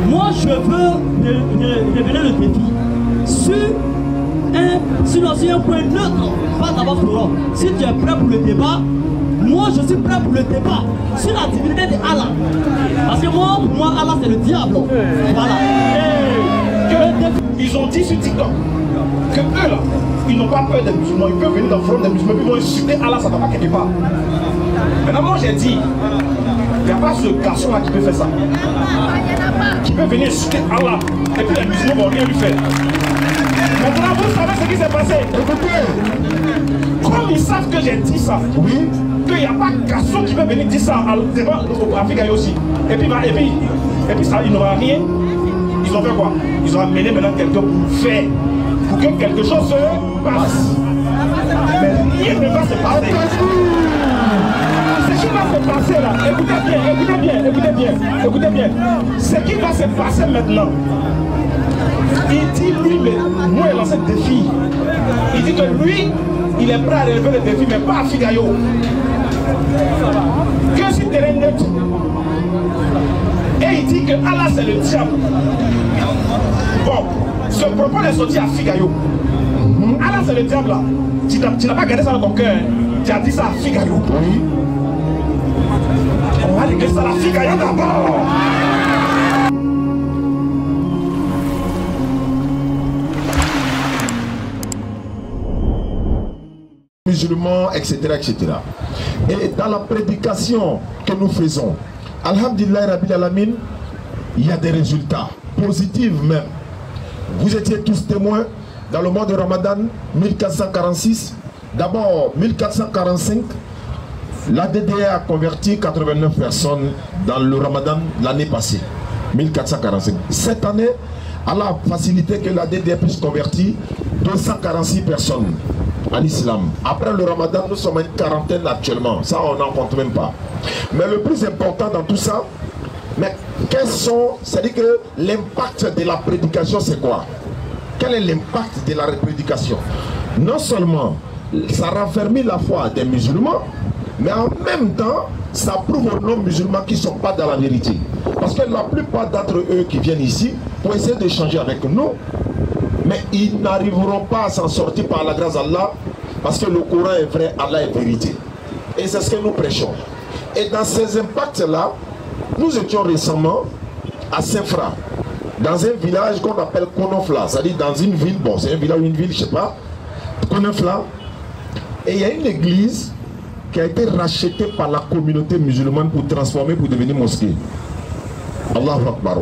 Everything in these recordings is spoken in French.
Moi, je veux révéler le défi sur un point neutre, pas d'abord forum. Si tu es prêt pour le débat, moi je suis prêt pour le débat sur la divinité d'Allah. Parce que moi, pour moi, Allah c'est le diable. Voilà. Ils ont dit sur TikTok que eux là, ils n'ont pas peur des musulmans, ils peuvent venir dans le forum des musulmans, ils vont insulter Allah, ça ne va pas quelque part. Maintenant, moi j'ai dit, il n'y a pas ce garçon là qui peut faire ça. Qui peut venir insulter Allah, et puis les musulmans ne vont rien lui faire. Maintenant, vous savez ce qui s'est passé. Comme ils savent que j'ai dit ça, oui, qu'il n'y a pas de garçon qui peut venir dire ça devant Afrique aussi. Et puis ça, il n'aura rien. Ils ont fait quoi? Ils ont amené maintenant quelqu'un pour faire, pour que quelque chose se passe. Mais rien ne va se passer. Ce qui va se passer là, écoutez bien. Ce qui va se passer maintenant, il dit lui, mais moi il lance le défi. Il dit que lui, il est prêt à relever le défi, mais pas à Figayo. Que si terrain neutre. Et il dit que Allah c'est le diable. Bon, ce propos est sorti à Figayo. Allah c'est le diable là. Tu n'as pas gardé ça dans ton cœur. Tu as dit ça à Figayo. Oui. On va régler ça à Figayo d'abord. Musulmans, etc., etc. Et dans la prédication que nous faisons, Alhamdulillah Rabbil Alamin, il y a des résultats positifs même. Vous étiez tous témoins dans le mois de Ramadan 1446. D'abord 1445, la DDA a converti 89 personnes dans le Ramadan l'année passée, 1445. Cette année, Allah a facilité que la DDA puisse convertir 246 personnes en islam. Après le Ramadan, nous sommes à une quarantaine actuellement. Ça, on n'en compte même pas. Mais le plus important dans tout ça, mais quels sont, c'est-à-dire que l'impact de la prédication, c'est quoi? Quel est l'impact de la prédication? Non seulement ça raffermit la foi des musulmans, mais en même temps, ça prouve aux non-musulmans qui ne sont pas dans la vérité. Parce que la plupart d'entre eux qui viennent ici pour essayer d'échanger avec nous, mais ils n'arriveront pas à s'en sortir par la grâce d'Allah, parce que le Coran est vrai, Allah est vérité. Et c'est ce que nous prêchons. Et dans ces impacts-là, nous étions récemment à Saint-Fra, dans un village qu'on appelle Konofla, c'est-à-dire dans une ville, bon c'est un village ou une ville, je ne sais pas, Konofla, et il y a une église qui a été rachetée par la communauté musulmane pour transformer, pour devenir mosquée. Allahu Akbar.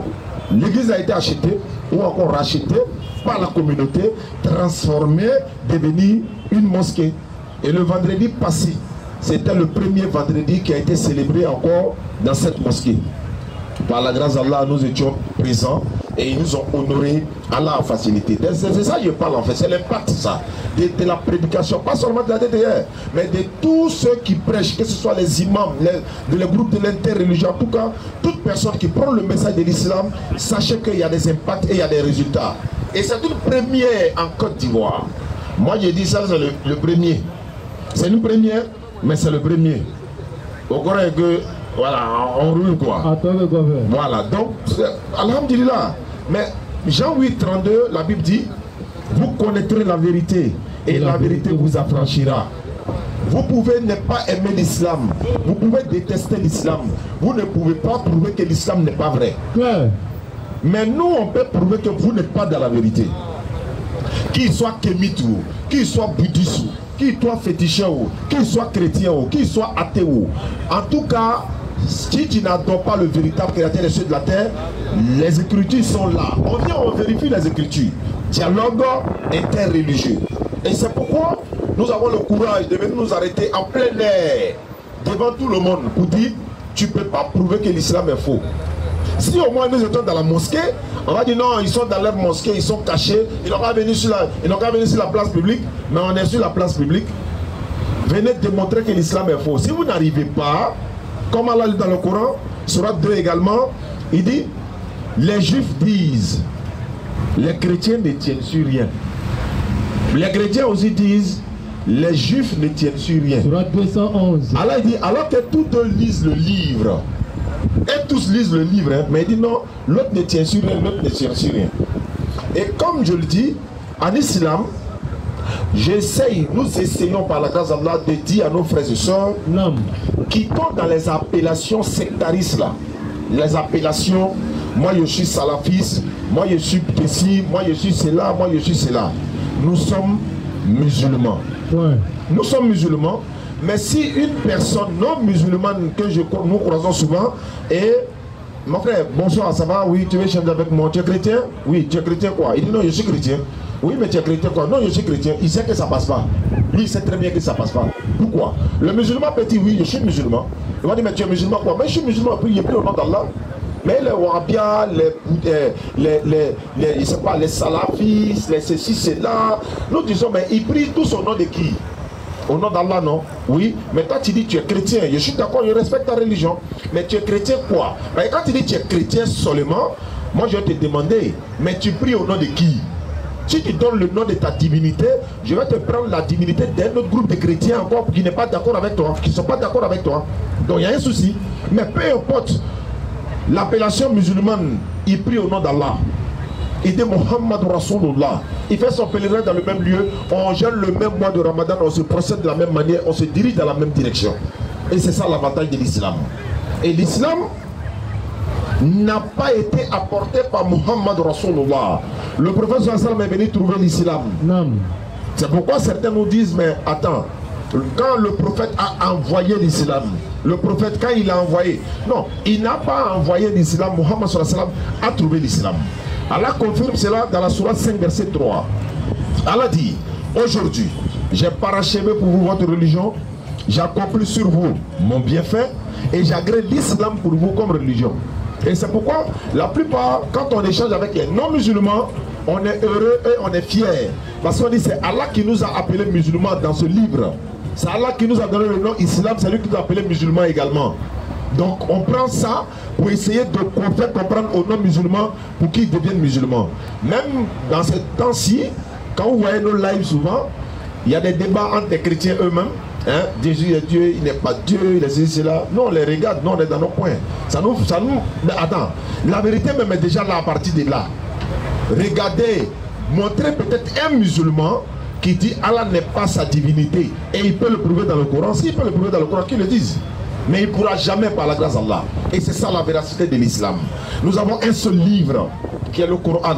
L'église a été achetée, ou encore rachetée par la communauté, transformée, devenue une mosquée. Et le vendredi passé, c'était le premier vendredi qui a été célébré encore dans cette mosquée. Par la grâce d'Allah, nous étions présents et ils nous ont honorés. Allah a facilité. C'est ça que je parle en fait, c'est l'impact ça, de la prédication, pas seulement de la DDR, mais de tous ceux qui prêchent, que ce soit les imams, les groupes de l'interreligion, en tout cas, toute personne qui prend le message de l'islam, sachez qu'il y a des impacts et il y a des résultats. Et c'est une première en Côte d'Ivoire. Moi j'ai dit ça, c'est le premier. C'est une première, mais c'est le premier. Au Corée que, voilà, on roule quoi. Voilà, donc, alhamdulillah. Mais Jean 8, 32, la Bible dit, vous connaîtrez la vérité et la vérité vous affranchira. Vous pouvez ne pas aimer l'islam, vous pouvez détester l'islam, vous ne pouvez pas prouver que l'islam n'est pas vrai. Ouais. Mais nous, on peut prouver que vous n'êtes pas dans la vérité. Qu'il soit kémitou, qu'il soit bouddhiste, qu'il soit féticheur, qu'il soit chrétien, qu'il soit athée. En tout cas, si tu n'adores pas le véritable créateur des cieux de la terre, les écritures sont là. On vient, on vérifie les écritures. Dialogue interreligieux. Et c'est pourquoi nous avons le courage de venir nous arrêter en plein air, devant tout le monde, pour dire, tu ne peux pas prouver que l'islam est faux. Si au moins nous étions dans la mosquée, on va dire non, ils sont dans leur mosquée, ils sont cachés, ils n'ont pas venu sur la place publique, mais on est sur la place publique. Venez démontrer que l'islam est faux. Si vous n'arrivez pas, comme Allah dit dans le Coran, Surat 2 également, il dit, les juifs disent, les chrétiens ne tiennent sur rien. Les chrétiens aussi disent, les juifs ne tiennent sur rien. Surat 211. Allah dit, alors que tous deux lisent le livre, Et tous lisent le livre, hein, mais il dit non, l'autre ne tient sur rien, l'autre ne tient sur rien. Et comme je le dis, en islam, nous essayons par la grâce d'Allah de dire à nos frères et sœurs qui tombent dans les appellations sectaristes là, les appellations, moi je suis salafiste, moi je suis Pessi, moi je suis cela, moi je suis cela. Nous sommes musulmans. Ouais. Nous sommes musulmans, mais si une personne non musulmane que nous croisons souvent et mon frère, bonsoir, ça va? Oui, tu veux changer avec moi? Tu es chrétien? Oui, tu es chrétien quoi? Il dit non, je suis chrétien. Oui, mais tu es chrétien quoi? Non, je suis chrétien. Il sait que ça passe pas. Lui, il sait très bien que ça passe pas. Pourquoi? Le musulman peut dire oui, je suis musulman. Il va dire mais tu es musulman quoi? Mais je suis musulman, puis il est plus au nom d'Allah. Mais les wahhabiens, je sais pas, les salafistes, les ceci, cela, nous disons mais ils prient tous au nom de qui? Au nom d'Allah, non? Oui, mais toi tu dis tu es chrétien, je suis d'accord, je respecte ta religion, mais tu es chrétien quoi? Mais quand tu dis tu es chrétien seulement, moi je vais te demander, mais tu pries au nom de qui? Si tu donnes le nom de ta divinité, je vais te prendre la divinité d'un autre groupe de chrétiens encore qui n'est pas d'accord avec toi, qui ne sont pas d'accord avec toi. Donc il y a un souci. Mais peu importe, l'appellation musulmane, il prie au nom d'Allah. Il dit Muhammad Rasulullah. Il fait son pèlerin dans le même lieu. On gêne le même mois de Ramadan. On se procède de la même manière. On se dirige dans la même direction. Et c'est ça l'avantage de l'islam. Et l'islam n'a pas été apporté par Muhammad Rasulullah. Le prophète sallallahu est venu trouver l'islam. C'est pourquoi certains nous disent mais attends, quand le prophète a envoyé l'islam, le prophète quand il a envoyé, non, il n'a pas envoyé l'islam. Muhammad sallallahu a trouvé l'islam. Allah confirme cela dans la sourate 5 verset 3. Allah dit, aujourd'hui j'ai parachevé pour vous votre religion, j'accomplis sur vous mon bienfait et j'agrée l'islam pour vous comme religion. Et c'est pourquoi la plupart, quand on échange avec les non-musulmans, on est heureux et on est fiers. Parce qu'on dit c'est Allah qui nous a appelés musulmans dans ce livre. C'est Allah qui nous a donné le nom islam, c'est lui qui nous a appelés musulmans également. Donc on prend ça pour essayer de faire comprendre aux non-musulmans pour qu'ils deviennent musulmans. Même dans ce temps-ci, quand vous voyez nos lives souvent, il y a des débats entre les chrétiens eux-mêmes. Hein? Jésus est Dieu, il n'est pas Dieu, il est ceci, cela. Non, on les regarde, non, on est dans nos points. Mais attends, la vérité même est déjà là à partir de là. Regardez, montrez peut-être un musulman qui dit Allah n'est pas sa divinité et il peut le prouver dans le Coran. S'il peut le prouver dans le Coran, qu'il le dise. Mais il ne pourra jamais par la grâce d'Allah. Et c'est ça la véracité de l'islam. Nous avons un seul livre qui est le Coran.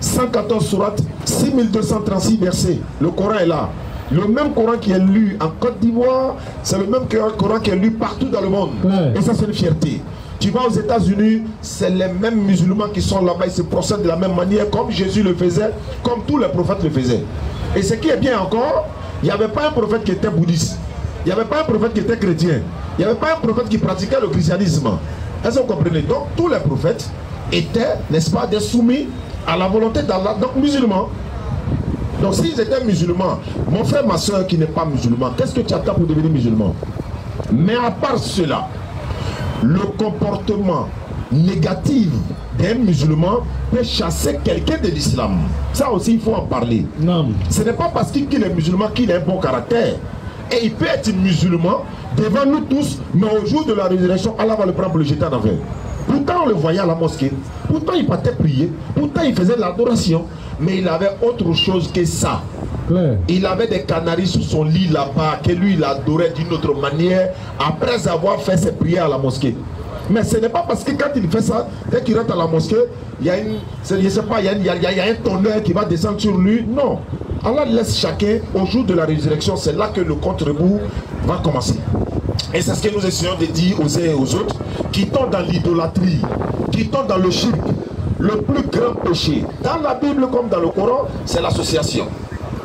114 sourates, 6236 versets. Le Coran est là. Le même Coran qui est lu en Côte d'Ivoire, c'est le même Coran qui est lu partout dans le monde. Ouais. Et ça, c'est une fierté. Tu vas aux États-Unis, c'est les mêmes musulmans qui sont là-bas, ils se procèdent de la même manière, comme Jésus le faisait, comme tous les prophètes le faisaient. Et ce qui est bien encore, il n'y avait pas un prophète qui était bouddhiste. Il n'y avait pas un prophète qui était chrétien. Il n'y avait pas un prophète qui pratiquait le christianisme. Est-ce que vous comprenez? Donc tous les prophètes étaient, n'est-ce pas, des soumis à la volonté d'Allah, donc musulmans. Donc s'ils étaient musulmans, mon frère, ma soeur qui n'est pas musulman, qu'est-ce que tu attends pour devenir musulman? Mais à part cela, le comportement négatif d'un musulman peut chasser quelqu'un de l'islam. Ça aussi, il faut en parler. Non. Ce n'est pas parce qu'il est musulman qu'il a un bon caractère. Et il peut être musulman devant nous tous, mais au jour de la résurrection, Allah va le prendre pour le jeter en enfer. Pourtant, on le voyait à la mosquée. Pourtant, il partait prier. Pourtant, il faisait de l'adoration. Mais il avait autre chose que ça. Ouais. Il avait des canaris sous son lit là-bas, que lui, il adorait d'une autre manière, après avoir fait ses prières à la mosquée. Mais ce n'est pas parce que quand il fait ça, dès qu'il rentre à la mosquée, il y a une, je sais pas, il y a un tonnerre qui va descendre sur lui. Non. Allah laisse chacun au jour de la résurrection. C'est là que le contre-bout va commencer. Et c'est ce que nous essayons de dire aux uns et aux autres qui tombent dans l'idolâtrie, qui tombent dans le shirk. Le plus grand péché, dans la Bible comme dans le Coran, c'est l'association.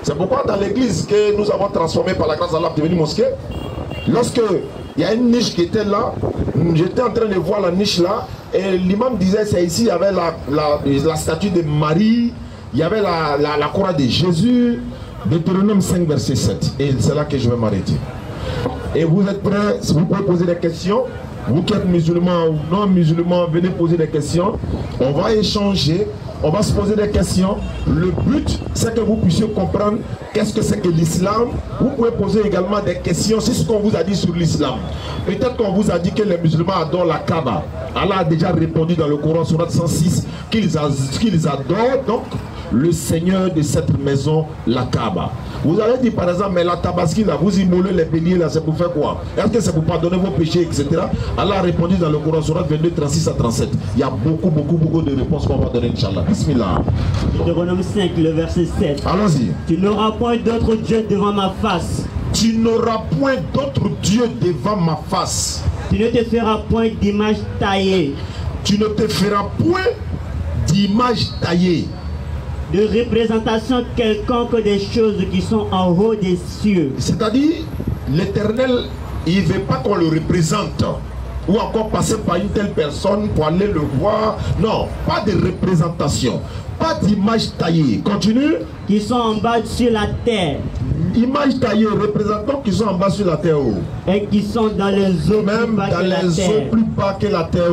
C'est pourquoi dans l'église que nous avons transformée par la grâce d'Allah devenue mosquée, lorsque il y a une niche qui était là, j'étais en train de voir la niche là, et l'imam disait c'est ici, il y avait la statue de Marie, il y avait la croix de Jésus, Deutéronome 5 verset 7. Et c'est là que je vais m'arrêter. Et vous êtes prêts? Si vous pouvez poser des questions, Vous qui êtes musulmans ou non musulmans, venez poser des questions. On va échanger, on va se poser des questions. Le but, c'est que vous puissiez comprendre qu'est-ce que c'est que l'islam. Vous pouvez poser également des questions sur ce qu'on vous a dit sur l'islam. Peut-être qu'on vous a dit que les musulmans adorent la Kaaba. Allah a déjà répondu dans le Coran, Surat 106, qu'ils adorent donc le Seigneur de cette maison, la Kaaba. Vous avez dit par exemple, mais la tabaski là, vous immolez les béliers là, c'est pour faire quoi? Est-ce que c'est pour pardonner vos péchés, etc. Allah a répondu dans le Coran, Surat 22, 36 à 37. Il y a beaucoup de réponses qu'on va donner, Inch'Allah. Bismillah. Deutéronome 5, le verset 7. Allons-y. Tu n'auras point d'autre Dieu devant ma face. Tu n'auras point d'autre Dieu devant ma face. Tu ne te feras point d'image taillée. Tu ne te feras point d'image taillée. De représentation quelconque des choses qui sont en haut des cieux. C'est-à-dire, l'Éternel, il ne veut pas qu'on le représente. Ou encore passer par une telle personne pour aller le voir. Non, pas de représentation. Pas d'image taillée. Continue. Qui sont en bas sur la terre. Image taillée, représentants qui sont en bas sur la terre. Et qui sont dans les eaux même plus bas dans que la les terre. eaux plus bas que la terre.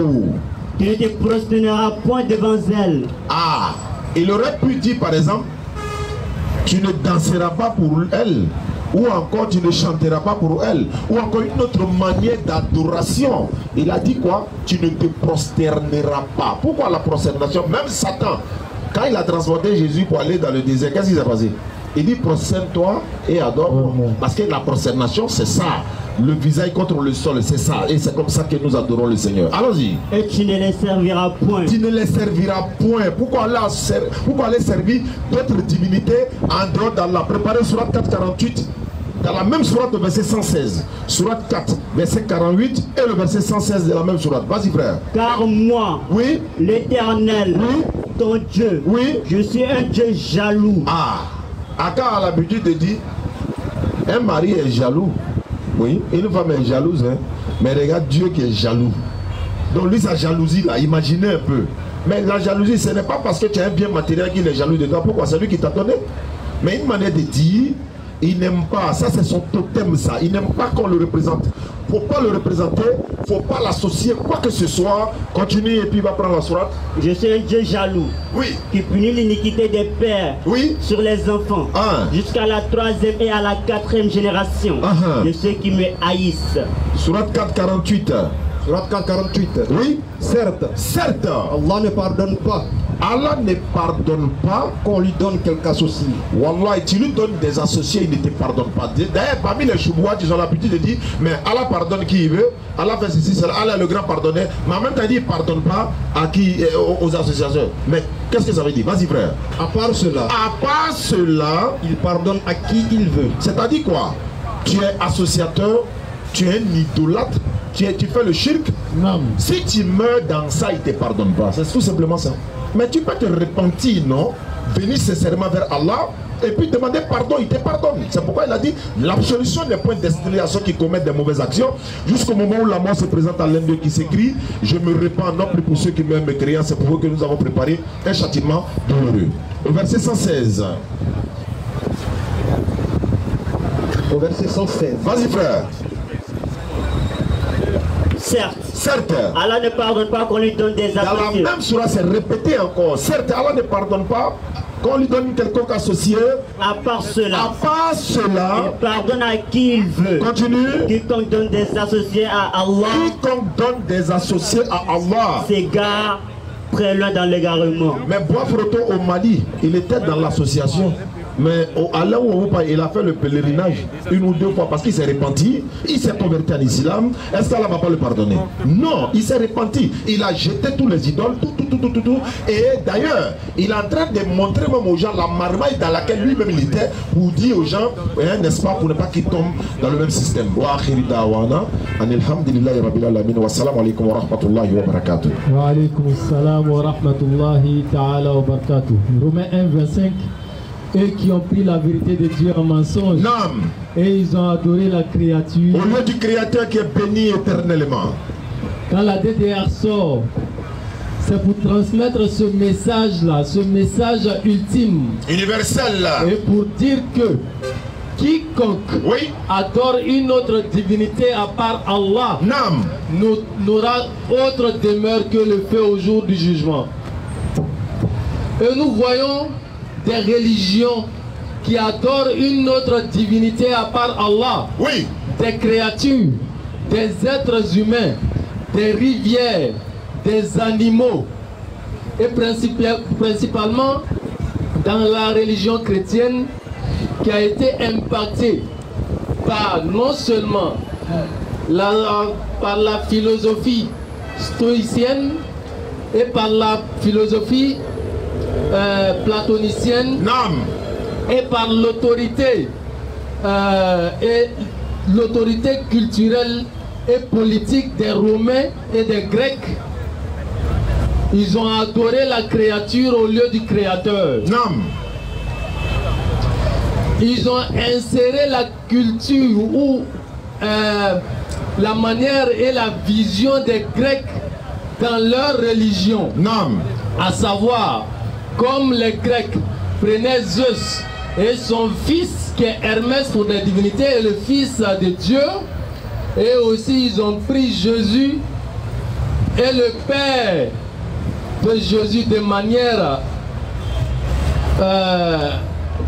Tu ne te prosterneras point devant elles. Ah, il aurait pu dire par exemple, tu ne danseras pas pour elle, ou encore tu ne chanteras pas pour elle, ou encore une autre manière d'adoration. Il a dit quoi? Tu ne te prosterneras pas. Pourquoi la prosternation? Même Satan, quand il a transporté Jésus pour aller dans le désert, qu'est-ce qui s'est passé? Il dit prosterne-toi et adore. Parce que la prosternation, c'est ça. Le visage contre le sol, c'est ça. Et c'est comme ça que nous adorons le Seigneur. Allons-y. Et tu ne les serviras point. Tu ne les serviras point. Pourquoi aller servir d'autres divinités en dehors d'Allah? Préparez Surat 4, 48. Dans la même sourate, le verset 116. Surat 4, verset 48 et le verset 116 de la même sourate. Vas-y, frère. Car moi, oui, l'Éternel, oui, ton Dieu, oui, je suis un Dieu jaloux. Ah, Aka a l'habitude de dire, un mari est jaloux. Oui, une femme est jalouse, hein? Mais regarde Dieu qui est jaloux. Donc lui, sa jalousie, là, imaginez un peu. Mais la jalousie, ce n'est pas parce que tu as un bien matériel qu'il est jaloux de toi. Pourquoi? C'est lui qui t'a donné. Mais une manière de dire, il n'aime pas, ça c'est son totem, ça. Il n'aime pas qu'on le représente. Faut pas le représenter, faut pas l'associer, quoi que ce soit. Continue et puis il va prendre la sourate. Je suis un Dieu jaloux. Oui. Qui punit l'iniquité des pères. Oui. Sur les enfants. Jusqu'à la 3e et à la 4e génération. De ceux qui me haïssent. Sourate 4, 48. Surat 48. Oui. Certes. Allah ne pardonne pas. Allah ne pardonne pas qu'on lui donne quelques associés. Wallah, tu lui donnes des associés, il ne te pardonne pas. D'ailleurs, parmi les choubouas, ils ont l'habitude de dire, mais Allah pardonne qui il veut. Allah fait ceci, cela. Allah est le grand pardonneur. Mais en même temps, il ne pardonne pas à qui, aux associations. Mais qu'est-ce que ça veut dire? Vas-y, frère. À part cela, il pardonne à qui il veut. C'est-à-dire quoi? Tu es associateur, tu es un idolâtre. Tu fais le shirk. Non. Si tu meurs dans ça, il ne te pardonne pas. C'est tout simplement ça. Mais tu peux te repentir, non? Venir sincèrement vers Allah et puis demander pardon, il te pardonne. C'est pourquoi il a dit l'absolution n'est point destinée à ceux qui commettent des mauvaises actions jusqu'au moment où la mort se présente à l'un d'eux qui s'écrit je me répands non plus pour ceux qui meurent me créant. C'est pour eux que nous avons préparé un châtiment douloureux. Au verset 116. Au verset 116. Vas-y, frère. Certes, Allah ne pardonne pas qu'on lui donne des associés. Dans la même sourate, c'est répété encore. Certes, Allah ne pardonne pas qu'on lui donne quelconque associé. À part cela, il pardonne à qui il veut. Continue. Quiconque donne des associés à Allah. Quiconque donne des associés à Allah s'égare très loin dans l'égarement. Mais Bois-Froto au Mali, il était dans l'association. Mais à là où il a fait le pèlerinage une ou deux fois parce qu'il s'est repenti, il s'est converti en islam. Est-ce qu'Allah ne va pas le pardonner? Non, il s'est repenti. Il a jeté tous les idoles, tout. Et d'ailleurs, il est en train de montrer même aux gens la marmaille dans laquelle lui-même il était pour dire aux gens, n'est-ce pas, pour ne pas qu'ils tombent dans le même système. Wa akhiri da'wana alhamdulillahi rabbil alamin wa assalamu alaikum wa rahmatullahi wa barakatuh. Wa alaikum assalam wa rahmatullahi ta'ala wa barakatuh. Romains 1, 25. Eux qui ont pris la vérité de Dieu en mensonge. Non. Et ils ont adoré la créature. Au lieu du créateur qui est béni éternellement. Quand la DDR sort, c'est pour transmettre ce message-là, ce message ultime. Universel là. Et pour dire que quiconque adore une autre divinité à part Allah n'aura autre demeure que le feu au jour du jugement. Et nous voyons des religions qui adorent une autre divinité à part Allah. Des créatures, des êtres humains, des rivières, des animaux. Et principalement dans la religion chrétienne qui a été impactée par non seulement par la philosophie stoïcienne et par la philosophie platonicienne et par l'autorité culturelle et politique des Romains et des Grecs. Ils ont adoré la créature au lieu du créateur. Ils ont inséré la culture ou la manière et la vision des Grecs dans leur religion. À savoir, comme les Grecs prenaient Zeus et son fils qui est Hermès pour des divinités et le fils de Dieu, et aussi ils ont pris Jésus et le père de Jésus de manière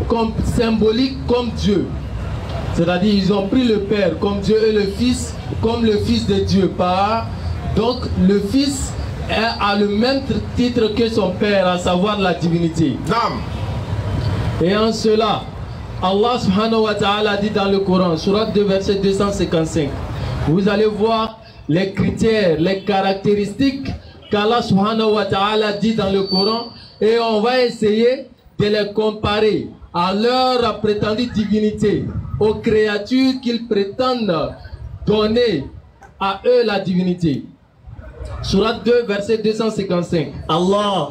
comme symbolique comme Dieu. C'est-à-dire ils ont pris le Père comme Dieu et le Fils comme le Fils de Dieu. Donc le Fils a le même titre que son Père, à savoir la divinité. Et en cela, Allah subhanahu wa ta'ala dit dans le Coran, Surat 2, verset 255, vous allez voir les critères, les caractéristiques qu'Allah subhanahu wa ta'ala dit dans le Coran, et on va essayer de les comparer à leur prétendue divinité, aux créatures qu'ils prétendent donner à eux la divinité. Surat 2, verset 255. Allah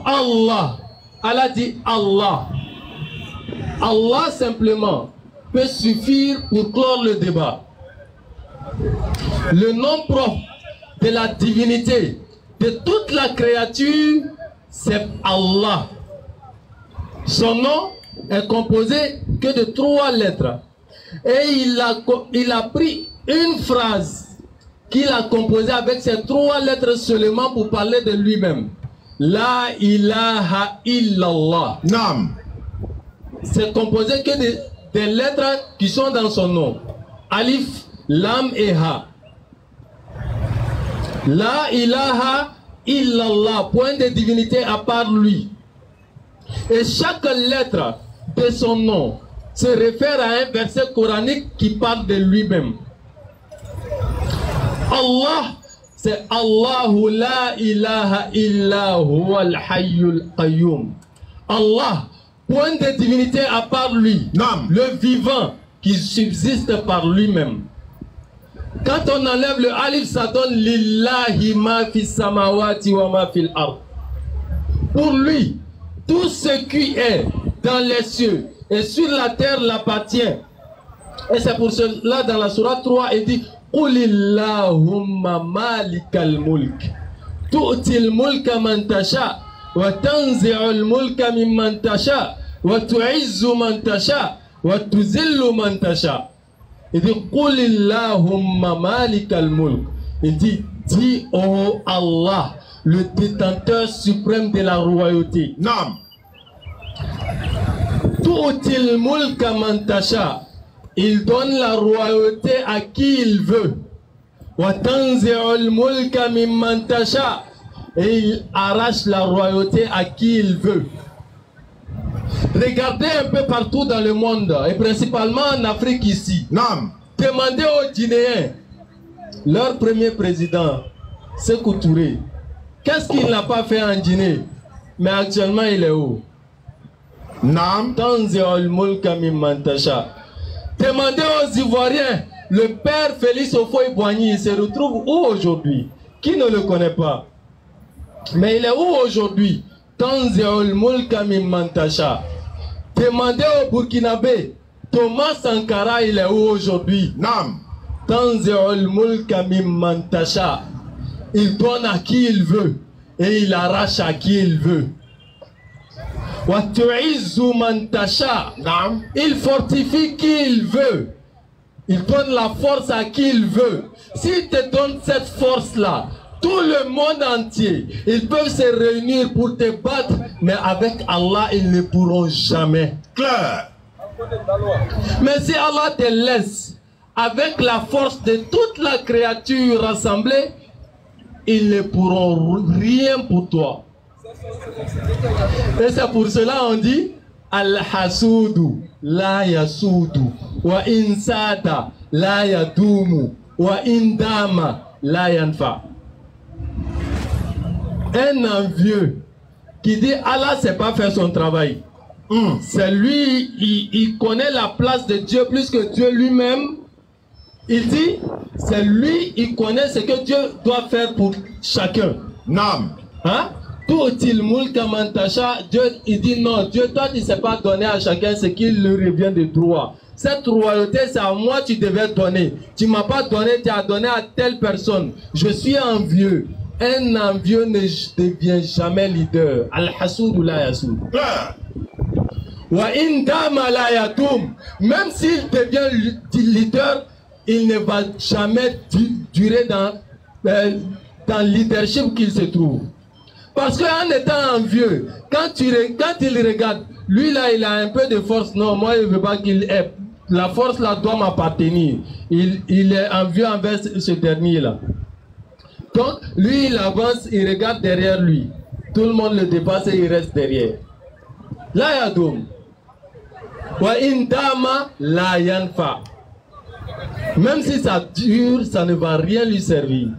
dit Allah. Allah simplement peut suffire pour clore le débat. Le nom propre de la divinité de toute la créature, c'est Allah. Son nom est composé que de 3 lettres. Et il a pris une phrase qu'il a composée avec ces 3 lettres seulement pour parler de lui-même. La ilaha illallah. C'est composé que des lettres qui sont dans son nom. Alif, Lam et Ha. La ilaha illallah, point de divinité à part lui. Et chaque lettre de son nom se réfère à un verset coranique qui parle de lui-même. Allah, c'est Allahu la ilaha illa huwa al-hayyul qayyum. Allah, point de divinité à part lui, le vivant qui subsiste par lui-même. Quand on enlève le alif, ça donne lillahi ma fi samawati wa ma fil ard. Pour lui, tout ce qui est dans les cieux et sur la terre l'appartient. Et c'est pour cela dans la sourate 3, il dit Qulillahumma malikal mulk tu'til mulka man tasha wa tanzi'ul mulka mimman tasha wa tu'izzu man tasha wa tuzillu man tasha. Il dit Qulillahumma malikal mulk. Il dit dis oh Allah, le détenteur suprême de la royauté. Tu'til mulka man tasha. Il donne la royauté à qui il veut. Wa tanzi'ul mulka mimman tasha. Et il arrache la royauté à qui il veut. Regardez un peu partout dans le monde, et principalement en Afrique ici. Demandez aux Guinéens, leur premier président, Sékou Touré, qu'est-ce qu'il n'a pas fait en Guinée? Mais actuellement, il est où? Tanzi'ul mulka mimman tasha. Demandez aux Ivoiriens, le père Félix Houphouët-Boigny, il se retrouve où aujourd'hui? Qui ne le connaît pas? Mais il est où aujourd'hui? Tanzi'ul mulka mimman tasha. Demandez au Burkinabé, Thomas Sankara, il est où aujourd'hui? Tanzi'ul mulka mimman tasha. Il donne à qui il veut et il arrache à qui il veut. Il fortifie qui il veut. Il donne la force à qui il veut. S'il te donne cette force-là, tout le monde entier, ils peuvent se réunir pour te battre, mais avec Allah, ils ne pourront jamais. Clair. Mais si Allah te laisse avec la force de toute la créature rassemblée, ils ne pourront rien pour toi. Et c'est pour cela on dit Al-Hasudu la yasudu wa insata la yadumu wa indama la yanfa. Un envieux qui dit Allah sait pas faire son travail. C'est lui, il connaît la place de Dieu plus que Dieu lui-même. Il dit, c'est lui, il connaît ce que Dieu doit faire pour chacun. Nam. Hein? Tout il mulka mantasha, Dieu, il dit non, Dieu, toi, tu ne sais pas donner à chacun ce qui lui revient de droit. Cette royauté, c'est à moi que tu devais donner. Tu ne m'as pas donné, tu as donné à telle personne. Je suis envieux. Un envieux ne devient jamais leader. Al-Hasoud ou la Yasoud. Même s'il devient leader, il ne va jamais durer dans le leadership qu'il se trouve. Parce qu'en étant envieux, quand il regarde, lui là, il a un peu de force. Non, moi, je ne veux pas qu'il ait. La force là doit m'appartenir. Il est envieux envers ce dernier-là. Donc, lui, il avance, il regarde derrière lui. Tout le monde le dépasse et il reste derrière. La yadoum. Wa indama la yanfa. Même si ça dure, ça ne va rien lui servir.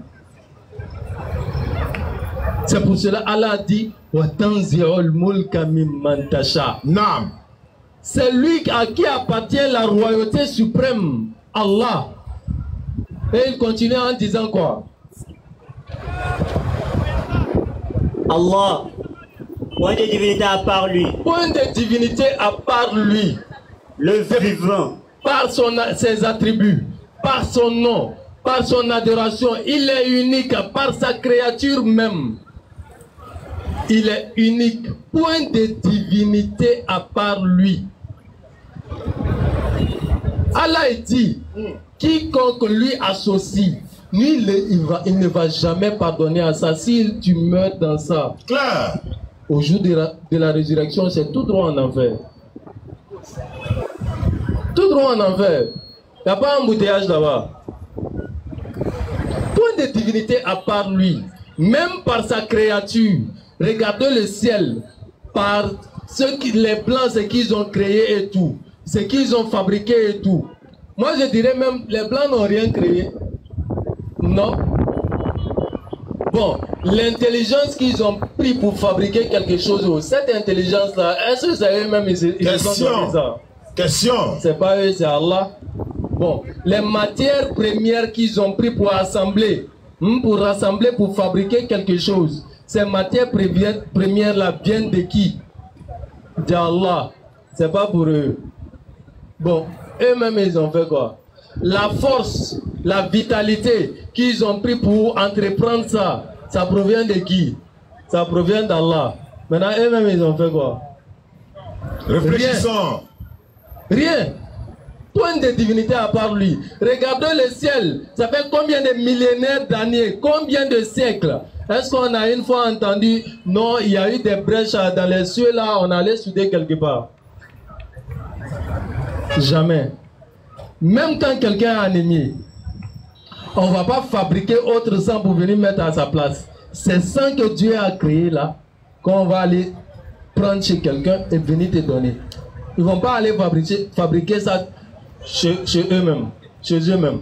C'est pour cela Allah dit wa tanzi'ul mulka mimman tasha. Nam. C'est lui à qui appartient la royauté suprême, Allah. Et il continue en disant quoi? Allah, point de divinité à part lui. Point de divinité à part lui. Le vivant. Par ses attributs, par son nom, par son adoration. Il est unique par sa créature même. Il est unique. Point de divinité à part lui. Allah dit, quiconque lui associe, lui, il ne va jamais pardonner à ça. Si tu meurs dans ça, clair, au jour de la résurrection, c'est tout droit en enfer. Tout droit en enfer. Il n'y a pas un embouteillage là-bas. Point de divinité à part lui. Même par sa créature. Regardez le ciel. Par les plans, ce qu'ils ont créé et tout. Ce qu'ils ont fabriqué et tout. Moi, je dirais même, les blancs n'ont rien créé. Non. Bon, l'intelligence qu'ils ont pris pour fabriquer quelque chose, cette intelligence-là, est-ce que c'est eux-mêmes ils ont ça? Question. C'est pas eux, c'est Allah. Bon, les matières premières qu'ils ont pris pour assembler, pour rassembler, pour fabriquer quelque chose, ces matières premières-là viennent de qui? D'Allah. C'est pas pour eux. Bon, eux-mêmes, ils ont fait quoi? La force, la vitalité qu'ils ont pris pour entreprendre ça, ça provient de qui? Ça provient d'Allah. Maintenant, eux-mêmes, ils ont fait quoi? Réfléchissons. Rien. Point de divinité à part lui. Regardez le ciel. Ça fait combien de millénaires d'années? Combien de siècles? Est-ce qu'on a une fois entendu? Non, il y a eu des brèches dans les cieux là, on allait souder quelque part. Jamais. Même quand quelqu'un est ennemi, on ne va pas fabriquer autre sang pour venir mettre à sa place. C'est sang que Dieu a créé là, qu'on va aller prendre chez quelqu'un et venir te donner. Ils ne vont pas aller fabriquer ça chez eux-mêmes, chez eux-mêmes.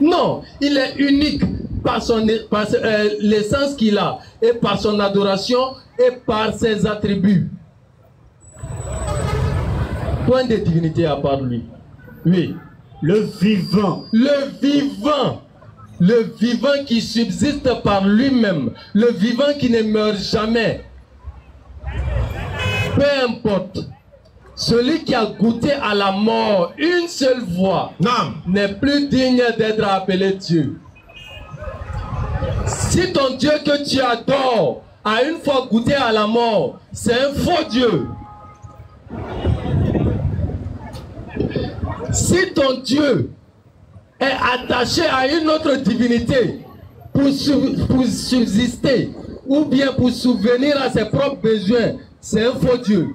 Non, il est unique par l'essence qu'il a, et par son adoration, et par ses attributs. Point de divinité à part lui. Oui. Le vivant. Le vivant. Le vivant qui subsiste par lui-même. Le vivant qui ne meurt jamais. Peu importe. Celui qui a goûté à la mort une seule fois n'est plus digne d'être appelé Dieu. Si ton Dieu que tu adores a une fois goûté à la mort, c'est un faux Dieu. Si ton Dieu est attaché à une autre divinité pour subsister ou bien pour subvenir à ses propres besoins, c'est un faux Dieu.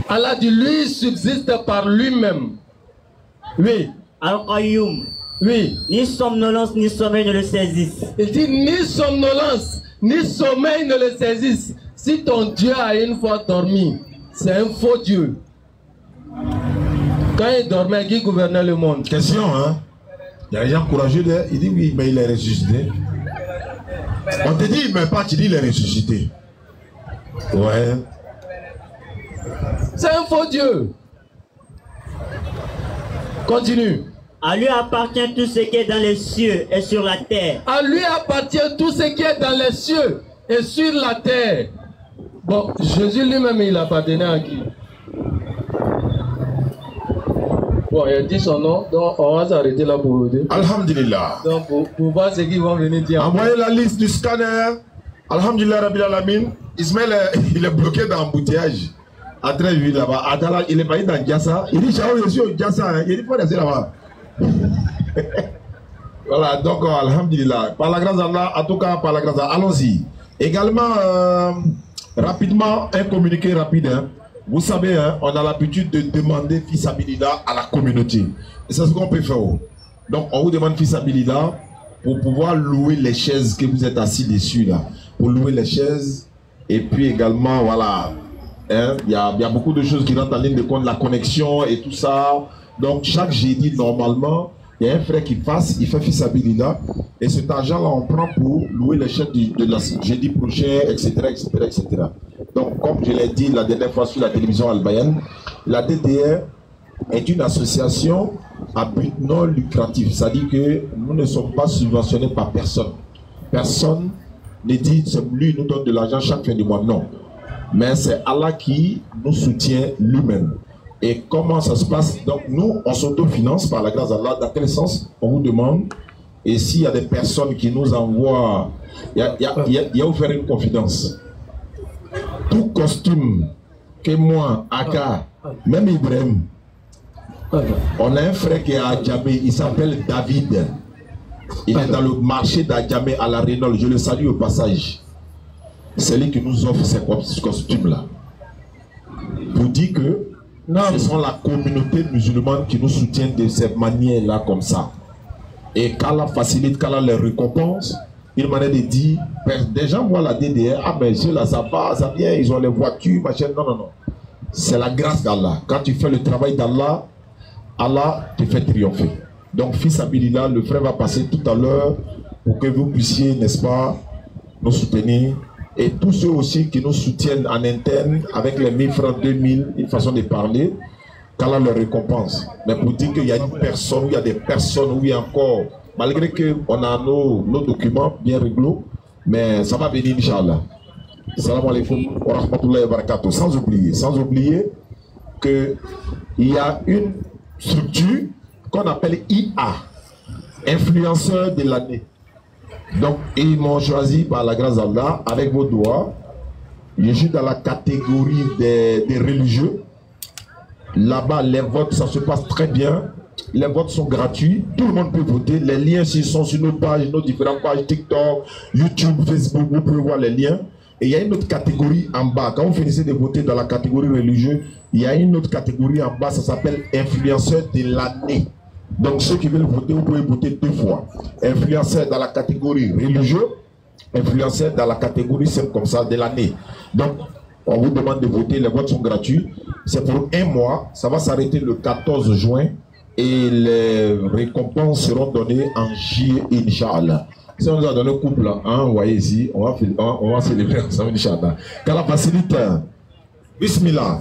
Allah dit, lui subsiste par lui-même. Oui. Al-Qayyum. Oui. Ni somnolence ni sommeil ne le saisissent. Il dit, ni somnolence ni sommeil ne le saisissent. Si ton Dieu a une fois dormi, c'est un faux Dieu. Quand il dormait, qui gouvernait le monde? Question, hein? Il y a des gens courageux, il dit oui, mais il est ressuscité. On te dit, il ne meurt pas, tu dis il est ressuscité. Ouais. C'est un faux Dieu. Continue. À lui appartient tout ce qui est dans les cieux et sur la terre. À lui appartient tout ce qui est dans les cieux et sur la terre. Bon, Jésus lui-même, il appartenait à qui? Bon, il a dit son nom, donc on va s'arrêter là pour vous dire. Alhamdulillah. Donc pour voir ce qu'ils vont venir dire. Envoyez la liste du scanner. Alhamdulillah Rabbil Alamin. Ismaël, il est bloqué dans l'embouteillage. À très vite là-bas. Adala, il est pas dans Diassa. Il dit, je suis au Diassa. Il dit, il faut rester là-bas. Voilà, donc alhamdulillah. Par la grâce d'Allah, en tout cas, par la grâce d'Allah, allons-y. Également, rapidement, un communiqué rapide. Hein. Vous savez, hein, on a l'habitude de demander fils habilida à la communauté. Et c'est ce qu'on peut faire. Donc, on vous demande fils habilida pour pouvoir louer les chaises que vous êtes assis dessus là. Pour louer les chaises. Et puis également, voilà. Hein, il y a beaucoup de choses qui rentrent en ligne de compte, la connexion et tout ça. Donc, chaque jeudi, normalement, il y a un frère qui passe, il fait fils habilida. Et cet argent-là, on prend pour louer les chaises de la jeudi prochain, etc., etc., etc. Donc, comme je l'ai dit la dernière fois sur la télévision albayenne, la DDR est une association à but non lucratif. C'est-à-dire que nous ne sommes pas subventionnés par personne. Personne ne dit, lui nous donne de l'argent chaque fin du mois. Non. Mais c'est Allah qui nous soutient lui-même. Et comment ça se passe? Donc, nous, on s'autofinance par la grâce d'Allah. Dans quel sens? On vous demande. Et s'il y a des personnes qui nous envoient, il y a offert une confidence. Tout costume que moi, Aka, même Ibrahim, on a un frère qui est à Djamé, il s'appelle David. Il est dans le marché d'Adjamé à la Rénol. Je le salue au passage. C'est lui qui nous offre ces costumes-là. Pour dire que ce sont la communauté musulmane qui nous soutient de cette manière-là, comme ça. Et qu'Allah facilite, qu'Allah les récompense. Une manière de dire, des gens voient la DDR, ah ben ceux-là ça va, ça vient, ils ont les voitures, machin. Non, non, non. C'est la grâce d'Allah. Quand tu fais le travail d'Allah, Allah te fait triompher. Donc, fils Abilillah, le frère va passer tout à l'heure pour que vous puissiez, n'est-ce pas, nous soutenir. Et tous ceux aussi qui nous soutiennent en interne avec les 1000 francs, 2000, une façon de parler, qu'Allah leur récompense. Mais pour dire qu'il y a une personne, il y a des personnes, oui encore, malgré qu'on a nos documents bien réglo, mais ça va venir, Inch'Allah. Salam alaikum wa rahmatullahi wa barakatuh. Sans oublier qu'il y a une structure qu'on appelle IA, influenceur de l'année. Donc, ils m'ont choisi par la grâce d'Allah, avec vos doigts. Je suis dans la catégorie des religieux. Là-bas, les votes, ça se passe très bien. Les votes sont gratuits. Tout le monde peut voter. Les liens sont sur nos pages, nos différentes pages TikTok, YouTube, Facebook. Vous pouvez voir les liens. Et il y a une autre catégorie en bas. Quand vous finissez de voter dans la catégorie religieuse, il y a une autre catégorie en bas. Ça s'appelle influenceur de l'année. Donc ceux qui veulent voter, vous pouvez voter 2 fois. Influenceur dans la catégorie religieuse, influenceur dans la catégorie simple comme ça de l'année. Donc on vous demande de voter, les votes sont gratuits. C'est pour 1 mois, ça va s'arrêter le 14 juin et les récompenses seront données en juillet, Inch'Allah. Si on nous a donné un couple, hein, vous voyez ici, on va célébrer ensemble, Inch'Allah. Qu'Allah facilite. Bismillah.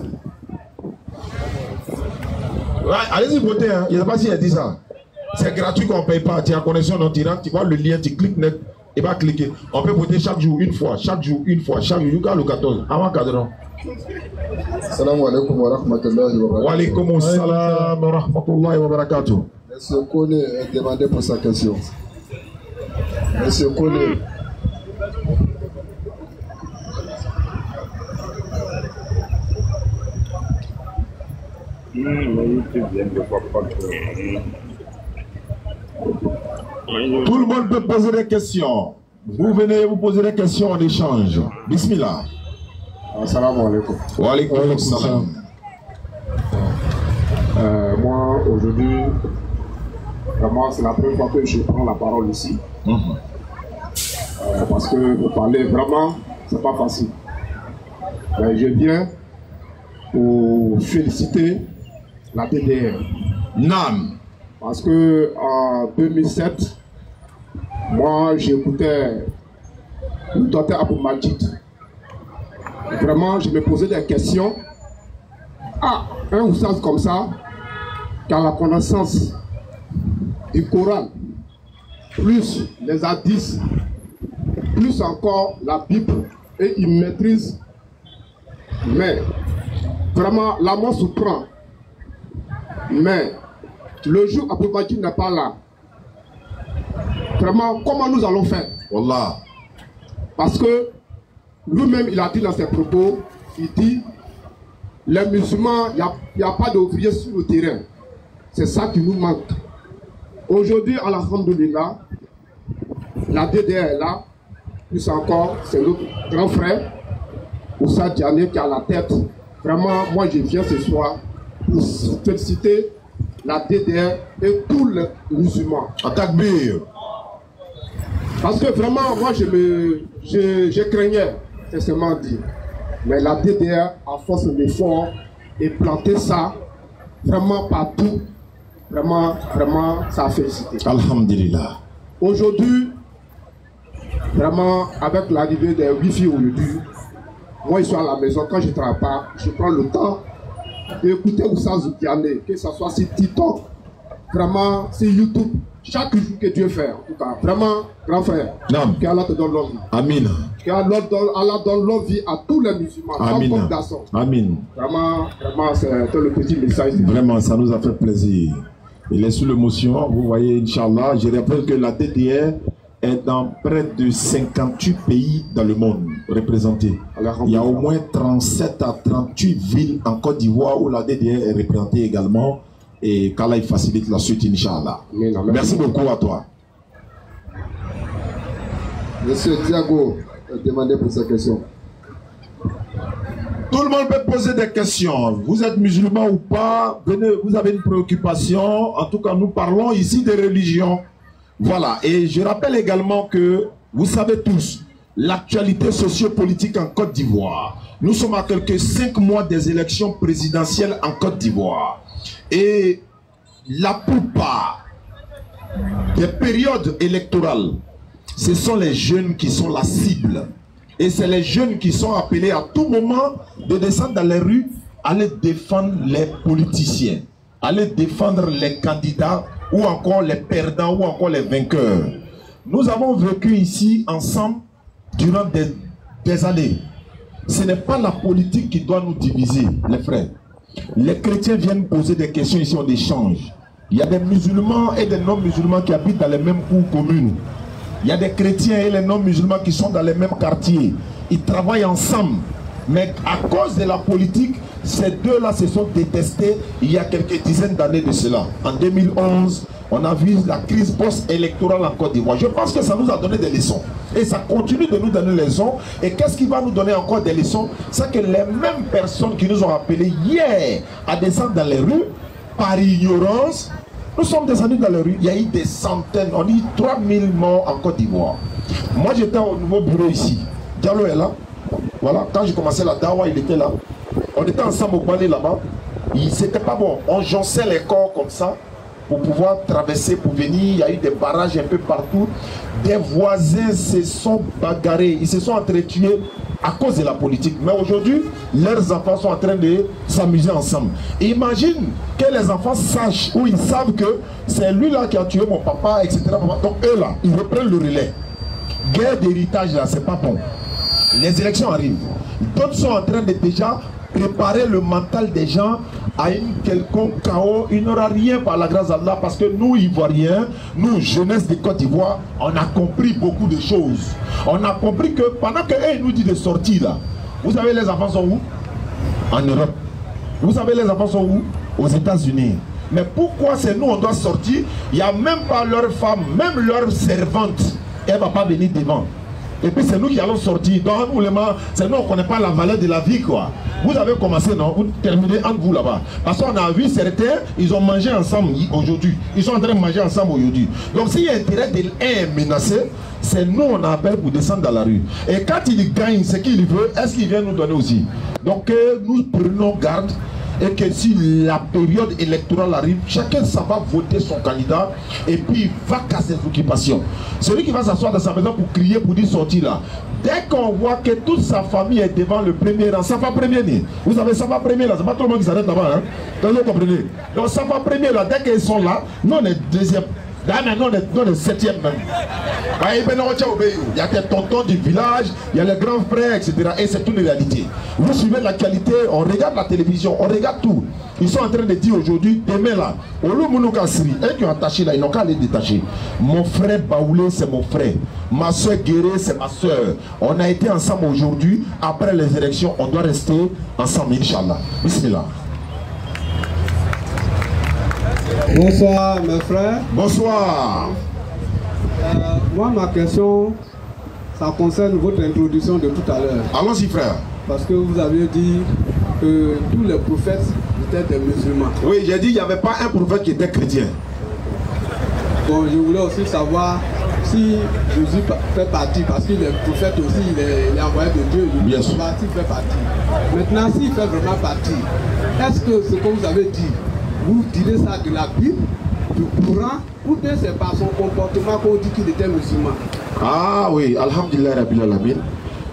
Ouais, allez-y voter, hein. Je ne sais pas si elle dit ça. C'est gratuit qu'on ne paye pas. Tu as connexion non tirant, tu vois le lien, tu cliques net et va cliquer. On peut voter chaque jour, une fois, chaque jour, une fois, chaque jour, jusqu'à le 14. Avant cadran. Salam alaikum wa rahmatullahi wa barakatuh. Wa alaikum salam wa rahmatullahi wa barakatuh. Monsieur Kone est demandé pour sa question. Monsieur Kone, Tout le monde peut poser des questions. Vous venez vous poser des questions en échange. Bismillah. Assalamu alaikum. Wa alaikum salam. Moi, aujourd'hui, vraiment, c'est la première fois que je prends la parole ici. Parce que vous parlez vraiment, c'est pas facile. Je viens pour féliciter la DDR. Nam. Parce que en 2007, moi, j'écoutais le docteur Abou Majid. Vraiment, je me posais des questions. Ah, un oustaz comme ça, qui a la connaissance du Coran, plus les hadiths, plus encore la Bible, et il maîtrise. Mais, vraiment, la mort surprend. Mais, le jour où Abou Majid n'est pas là, vraiment, comment nous allons faire? Wallah. Parce que lui-même, il a dit dans ses propos, il dit, les musulmans, il n'y a pas d'ouvriers sur le terrain. C'est ça qui nous manque. Aujourd'hui, alhamdoulilah, la DDR est là, plus encore, c'est notre grand frère, Oussa Diané, qui a la tête. Vraiment, moi, je viens ce soir pour féliciter la DDR et tous les musulmans. Attaque Takbir. Parce que vraiment, moi, je craignais, sincèrement dit. Mais la DDR, à force d'effort, et planter ça, vraiment partout, vraiment, ça a félicité. Alhamdulillah. Aujourd'hui, vraiment, avec l'arrivée des Wi-Fi aujourd'hui, moi, je suis à la maison, quand je ne travaille pas, je prends le temps d'écouter Oussa Diané, que ce soit sur TikTok, vraiment, sur YouTube, chaque jour que Dieu fait, en tout cas, vraiment, grand frère, que Allah te donne leur vie. Amin. Que Allah donne leur vie à tous les musulmans, femmes comme garçons. Amin. Vraiment, c'est le petit message. Vraiment, ça nous a fait plaisir. Il est sous l'émotion, vous voyez, Inch'Allah. Je rappelle que la DDR est dans près de 58 pays dans le monde représentés. Il y a au moins 37 à 38 villes en Côte d'Ivoire où la DDR est représentée également. Et qu'Allah facilite la suite, Inch'Allah. Merci beaucoup à toi. Monsieur Thiago, demandez pour sa question. Tout le monde peut poser des questions. Vous êtes musulman ou pas, venez, vous avez une préoccupation. En tout cas, nous parlons ici de religion. Voilà. Et je rappelle également que vous savez tous l'actualité sociopolitique en Côte d'Ivoire. Nous sommes à quelques 5 mois des élections présidentielles en Côte d'Ivoire. Et la plupart des périodes électorales, ce sont les jeunes qui sont la cible. Et c'est les jeunes qui sont appelés à tout moment de descendre dans les rues, aller défendre les politiciens, aller défendre les candidats ou encore les perdants ou encore les vainqueurs. Nous avons vécu ici ensemble durant des années. Ce n'est pas la politique qui doit nous diviser, les frères. Les chrétiens viennent poser des questions ici, on échange. Il y a des musulmans et des non-musulmans qui habitent dans les mêmes cours communes. Il y a des chrétiens et les non-musulmans qui sont dans les mêmes quartiers. Ils travaillent ensemble. Mais à cause de la politique, ces deux-là se sont détestés il y a quelques dizaines d'années de cela. En 2011, on a vu la crise post-électorale en Côte d'Ivoire. Je pense que ça nous a donné des leçons. Et ça continue de nous donner des leçons. Et qu'est-ce qui va nous donner encore des leçons? C'est que les mêmes personnes qui nous ont appelés hier à descendre dans les rues, par ignorance, nous sommes descendus dans les rues. Il y a eu des centaines, on dit 3000 morts en Côte d'Ivoire. Moi j'étais au nouveau bureau ici. Diallo est là. Voilà, quand j'ai commencé la dawa, il était là. On était ensemble au palais là-bas. C'était pas bon. On jonçait les corps comme ça pour pouvoir traverser, pour venir. Il y a eu des barrages un peu partout. Des voisins se sont bagarrés. Ils se sont entretués à cause de la politique. Mais aujourd'hui, leurs enfants sont en train de s'amuser ensemble. Et imagine que les enfants sachent, ou ils savent que c'est lui là qui a tué mon papa, etc. Donc eux là, ils reprennent le relais. Guerre d'héritage là, c'est pas bon. Les élections arrivent. D'autres sont en train de déjà préparer le mental des gens à une quelconque chaos. Il n'y aura rien par la grâce d'Allah parce que nous, Ivoiriens, nous, jeunesse de Côte d'Ivoire, on a compris beaucoup de choses. On a compris que pendant qu'eux nous disent de sortir là, vous savez les enfants sont où? En Europe. Vous savez les enfants sont où? aux États-Unis. Mais pourquoi c'est nous on doit sortir? Il n'y a même pas leur femme, même leur servante, elle ne va pas venir devant. Et puis c'est nous qui allons sortir. Donc c'est nous on ne connaît pas la valeur de la vie quoi. Vous avez commencé non? Vous terminez entre vous là-bas. Parce qu'on a vu certains, ils ont mangé ensemble aujourd'hui. Ils sont en train de manger ensemble aujourd'hui. Donc s'il y a intérêt de l'un menacé, c'est nous on appelle pour descendre dans la rue. Et quand il gagne ce qu'il veut, est-ce qu'il vient nous donner aussi? Donc nous prenons garde. Et que si la période électorale arrive, chacun s'en va voter son candidat et puis il va casser ses occupations. Celui qui va s'asseoir dans sa maison pour crier, pour dire sortir là, dès qu'on voit que toute sa famille est devant le premier rang, ça va premier né. Vous savez, ça va premier là, c'est pas tout le monde qui s'arrête là-bas. Hein? Donc, vous comprenez? Donc ça va premier là, dès qu'ils sont là, nous on est deuxième. Là maintenant on est septième même. Il y a des tontons du village, il y a les grands frères, etc. Et c'est une réalité. Vous suivez l'actualité, on regarde la télévision, on regarde tout. Ils sont en train de dire aujourd'hui, demain là, eux qui ont attaché là, ils n'ont qu'à les détacher. Mon frère Baoulé, c'est mon frère. Ma soeur Guéré, c'est ma soeur. On a été ensemble aujourd'hui. Après les élections, on doit rester ensemble, Inch'Allah. Bismillah. Bonsoir mes frères. Bonsoir. Moi ma question, ça concerne votre introduction de tout à l'heure. Allons-y frère. Parce que vous avez dit que tous les prophètes étaient des musulmans. Oui, j'ai dit qu'il n'y avait pas un prophète qui était chrétien. Bon, je voulais aussi savoir si Jésus fait partie, parce qu'il est prophète aussi, il est envoyé de Dieu. Bien sûr. Il fait partie. Maintenant, s'il fait vraiment partie, est-ce que ce que vous avez dit, vous direz ça de la Bible, du Coran, ou bien c'est par son comportement qu'on dit qu'il était musulman? Ah oui, Alhamdulillah Rabbil Alamin.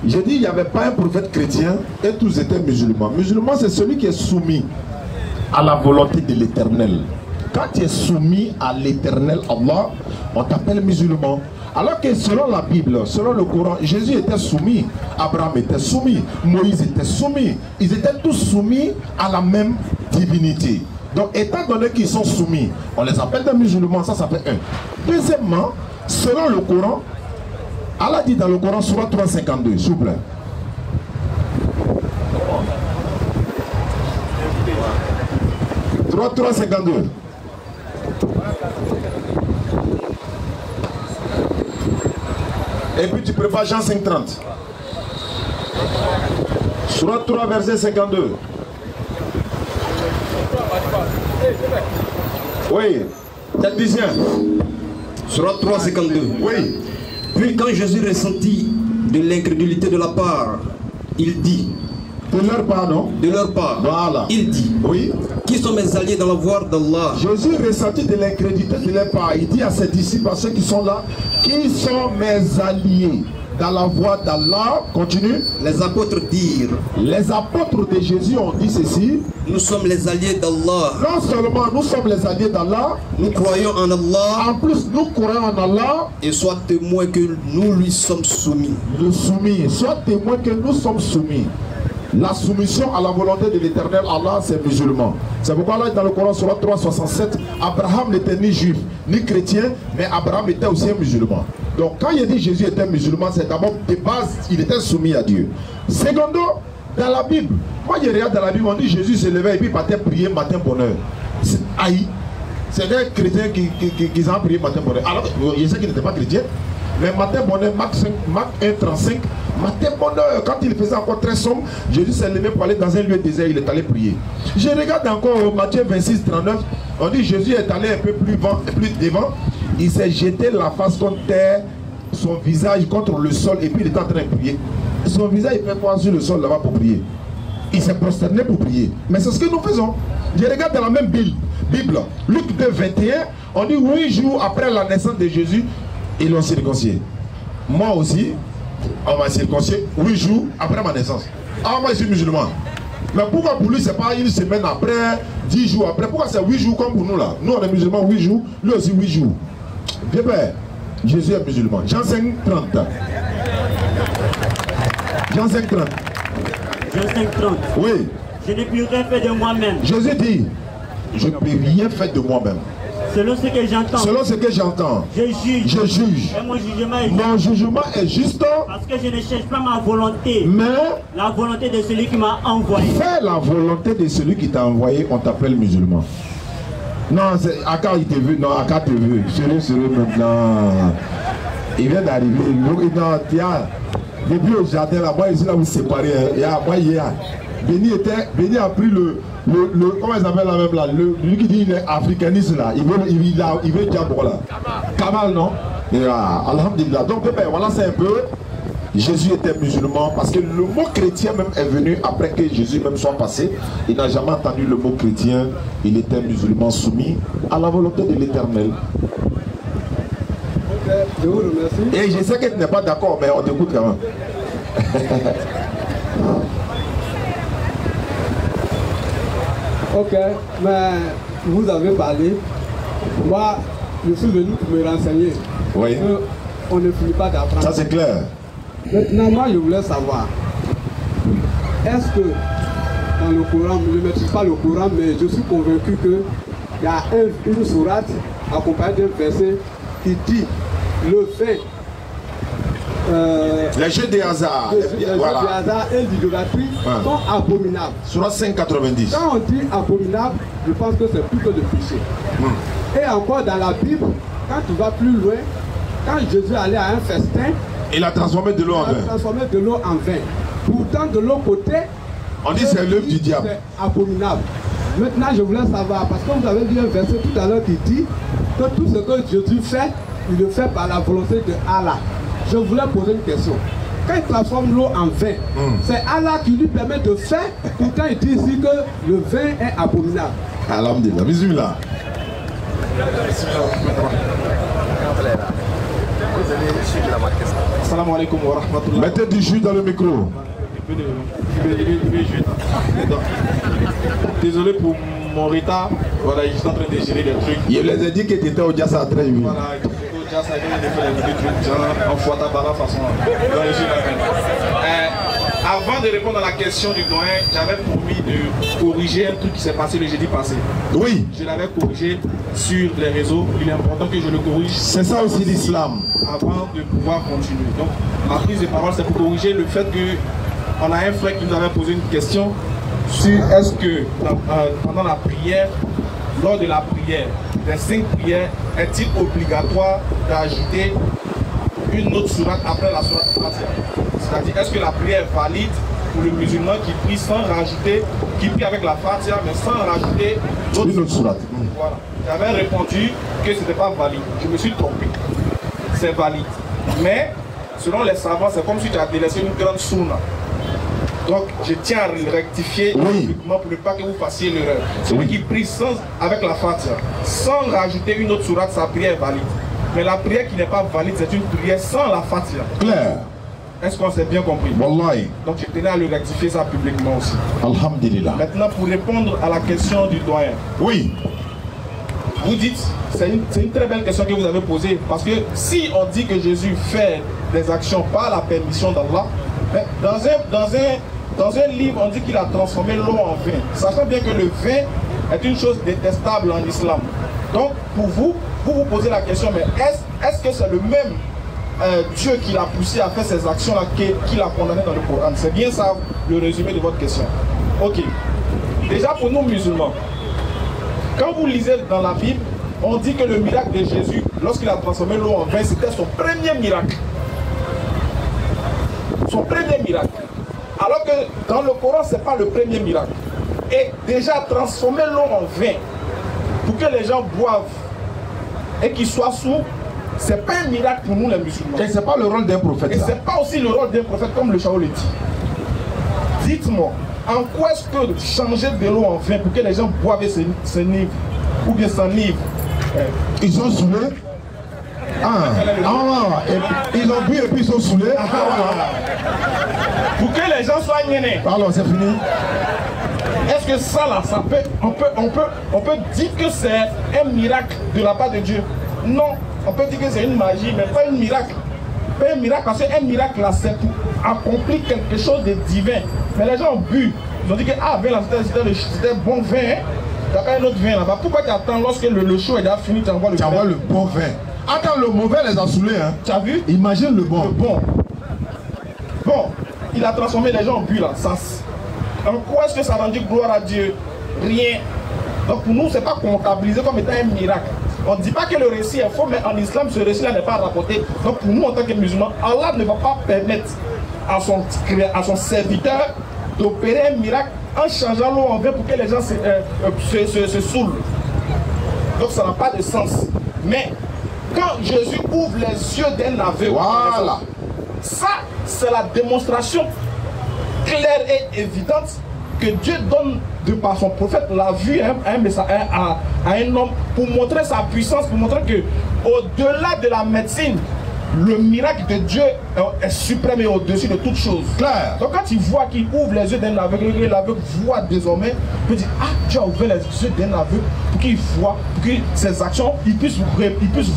J'ai dit il n'y avait pas un prophète chrétien et tous étaient musulmans. Musulman, c'est celui qui est soumis à la volonté de l'Éternel. Quand tu es soumis à l'Éternel Allah, on t'appelle musulman. Alors que selon la Bible, selon le Coran, Jésus était soumis, Abraham était soumis, Moïse était soumis. Ils étaient tous soumis à la même divinité. Donc, étant donné qu'ils sont soumis, on les appelle des musulmans, ça fait un. Deuxièmement, selon le Coran, Allah dit dans le Coran, Sourate 352, s'il vous plaît. Sourate 352. Et puis tu prépares Jean 5:30. Sourate 3, verset 52. Oui, t'as dit bien. Sourate 3, 52. Oui. Puis quand Jésus ressentit de l'incrédulité de la part, il dit. De leur part, non? De leur part. Voilà. Il dit. Oui. Qui sont mes alliés dans la voie d'Allah? Jésus ressentit de l'incrédulité de leur part. Il dit à ses disciples, à ceux qui sont là, qui sont mes alliés dans la voie d'Allah? Continue. Les apôtres dirent. Les apôtres de Jésus ont dit ceci. Nous sommes les alliés d'Allah. Non seulement nous sommes les alliés d'Allah, nous croyons en Allah. En plus, nous croyons en Allah. Et sois témoin que nous lui sommes soumis. Le soumis. Sois témoin que nous sommes soumis. La soumission à la volonté de l'Éternel Allah, c'est musulman. C'est pourquoi là, dans le Coran, sur 3:67, Abraham n'était ni juif, ni chrétien, mais Abraham était aussi un musulman. Donc quand il dit Jésus était musulman, c'est d'abord de base, il était soumis à Dieu. Secondo, dans la Bible, moi je regarde dans la Bible, on dit Jésus se levait et puis partait prier matin bonheur. Aïe, c'est des chrétiens qui ont prié matin bonheur. Alors, je sais qu'il n'était pas chrétien, mais matin bonheur, Marc 1:35, matin bonheur, quand il faisait encore très sombre, Jésus s'est levé pour aller dans un lieu désert, il est allé prier. Je regarde encore Matthieu 26:39, on dit Jésus est allé un peu plus devant, il s'est jeté la face contre terre, son visage contre le sol, et puis il est en train de prier. Son visage il fait quoi sur le sol là-bas pour prier? Il s'est prosterné pour prier. Mais c'est ce que nous faisons. Je regarde dans la même Bible, Luc 2:21, on dit 8 jours après la naissance de Jésus, ils l'ont circoncis. Moi aussi, on m'a circoncis 8 jours après ma naissance. Ah, moi je suis musulman. Mais pourquoi pour lui c'est pas une semaine après, 10 jours après? Pourquoi c'est 8 jours comme pour nous là? Nous on est musulmans 8 jours, lui aussi 8 jours. Bien père, Jésus est musulman. Jean 5:30. Jean 5:30. Jean 5:30. Oui. Je n'ai plus rien fait de moi-même. Jésus dit, je ne peux rien faire de moi-même. Selon ce que j'entends. Selon ce que j'entends. Je juge. Je juge. Et mon jugement est Mon jugement est juste. Parce que je ne cherche pas ma volonté. Mais la volonté de celui qui m'a envoyé. Fais la volonté de celui qui t'a envoyé, on t'appelle musulman. Non, Aka il te veut, non, Aka te veut. Sérieux maintenant. Il vient d'arriver. Non, tiens, depuis au jardin là, moi ici là vous séparez. Moi hier, Béni a pris le comment il s'appelle là même là, lui qui dit il est africaniste là, il veut dire bon là. Kamal non? Et alhamdulillah. Donc voilà, c'est un peu. Jésus était musulman parce que le mot chrétien même est venu après que Jésus même soit passé. Il n'a jamais entendu le mot chrétien. Il était musulman soumis à la volonté de l'Éternel. Je vous remercie. Et je sais que tu n'es pas d'accord, mais on t'écoute quand même. Ok, mais vous avez parlé. Moi, je suis venu pour me renseigner. Oui. On ne finit pas d'apprendre. Ça c'est clair. Maintenant, moi, je voulais savoir, est-ce que dans le Coran, je ne maîtrise pas le Coran, mais je suis convaincu qu'il y a une sourate accompagnée d'un verset qui dit le fait. Les jeux de hasard. Les jeux de hasard et l'idolâtrie sont abominables. Sourate 5,90. Quand on dit abominable, je pense que c'est plutôt de péché. Et encore dans la Bible, quand tu vas plus loin, quand Jésus allait à un festin, il a transformé de l'eau en vin. Il a transformé de l'eau en vin. Pourtant, de l'autre côté, on dit c'est l'œuvre du diable. C'est abominable. Maintenant, je voulais savoir, parce que vous avez dit un verset tout à l'heure qui dit que tout ce que Jésus fait, il le fait par la volonté de Allah. Je voulais poser une question. Quand il transforme l'eau en vin, c'est Allah qui lui permet de faire. Pourtant, il dit ici que le vin est abominable. Alhamdulillah. Bismillah. Salam alaikum wa rahmatullah. Mettez du jus dans le micro. Désolé pour mon retard. Voilà, je suis en train de gérer des trucs. Il les a dit que tu étais au Diassa très vite. Voilà, au Diassa, il vient de faire des trucs genre en Fouata-Bara façon. Avant de répondre à la question du doyen, j'avais promis de corriger un truc qui s'est passé le jeudi passé. Oui. Je l'avais corrigé sur les réseaux. Il est important que je le corrige. C'est ça aussi l'islam. Avant de pouvoir continuer. Donc, ma prise de parole, c'est pour corriger le fait qu'on a un frère qui nous avait posé une question sur est-ce que pendant la prière, lors de la prière, des 5 prières, est-il obligatoire d'ajouter une autre sourate après la sourate Fatiha? C'est-à-dire, est-ce que la prière est valide pour le musulman qui prie sans rajouter, qui prie avec la Fatiha, mais sans rajouter une autre sourate? Voilà. J'avais répondu que ce n'était pas valide. Je me suis trompé. C'est valide. Mais, selon les savants, c'est comme si tu as délaissé une grande sunna. Donc, je tiens à rectifier publiquement pour ne pas que vous fassiez l'erreur. Celui qui prie avec la Fatiha, sans rajouter une autre sourate, sa prière est valide. Mais la prière qui n'est pas valide, c'est une prière sans la Fatiha. Claire. Est-ce qu'on s'est bien compris? Wallahi. Donc je tenais à le rectifier ça publiquement aussi. Alhamdulillah. Maintenant, pour répondre à la question du doyen. Oui. Vous dites, c'est une très belle question que vous avez posée. Parce que si on dit que Jésus fait des actions par la permission d'Allah, dans un livre, on dit qu'il a transformé l'eau en vin. Sachant bien que le vin est une chose détestable en islam. Donc, pour vous posez la question, mais est-ce que c'est le même Dieu qui l'a poussé à faire ces actions-là qu'il a condamné dans le Coran? C'est bien ça le résumé de votre question. Ok. Déjà pour nous musulmans, quand vous lisez dans la Bible, on dit que le miracle de Jésus, lorsqu'il a transformé l'eau en vin, c'était son premier miracle. Son premier miracle. Alors que dans le Coran, ce n'est pas le premier miracle. Et déjà transformer l'eau en vin, pour que les gens boivent et qu'ils soient sourds, ce n'est pas un miracle pour nous les musulmans. Et ce n'est pas le rôle d'un prophète. Et ce n'est pas aussi le rôle d'un prophète comme le Chao le dit. Dites-moi, en quoi est-ce que changer de l'eau en vin pour que les gens boivent et s'enivrent ou bien s'enivrent? Ils sont saoulés. Ils ont bu et puis ils sont saoulés. Pour que les gens soient niennés. Alors c'est fini. Est-ce que ça là, on peut dire que c'est un miracle de la part de Dieu? Non, on peut dire que c'est une magie, mais pas un miracle. Pas un miracle, parce qu'un miracle là, c'est pour accomplir quelque chose de divin. Mais les gens ont bu. Ils ont dit que c'était bon vin. Hein? T'as pas un autre vin là-bas. Pourquoi tu attends lorsque le show est déjà fini, tu envoies le vin? Tu envoies le bon vin. Attends, le mauvais les a saoulés. Hein. Tu as vu? Imagine le bon. Le bon. Bon, il a transformé les gens en but là. En quoi est-ce que ça rend gloire à Dieu? Rien. Donc pour nous, c'est pas comptabilisé comme étant un miracle. On ne dit pas que le récit est faux, mais en islam, ce récit-là n'est pas rapporté. Donc pour nous, en tant que musulmans, Allah ne va pas permettre à son serviteur d'opérer un miracle en changeant l'eau en vin pour que les gens se saoulent. Donc ça n'a pas de sens. Mais quand Jésus ouvre les yeux d'un aveugle, voilà. Ça, c'est la démonstration claire et évidente que Dieu donne de par son prophète la vue à un homme pour montrer sa puissance, pour montrer que au-delà de la médecine, le miracle de Dieu est suprême et au-dessus de toute chose. Claire. Donc quand il voit qu'il ouvre les yeux d'un aveugle, l'aveugle voit désormais, il peut dire, ah, Dieu a ouvert les yeux d'un aveugle pour qu'il voit, pour que ses actions, il puisse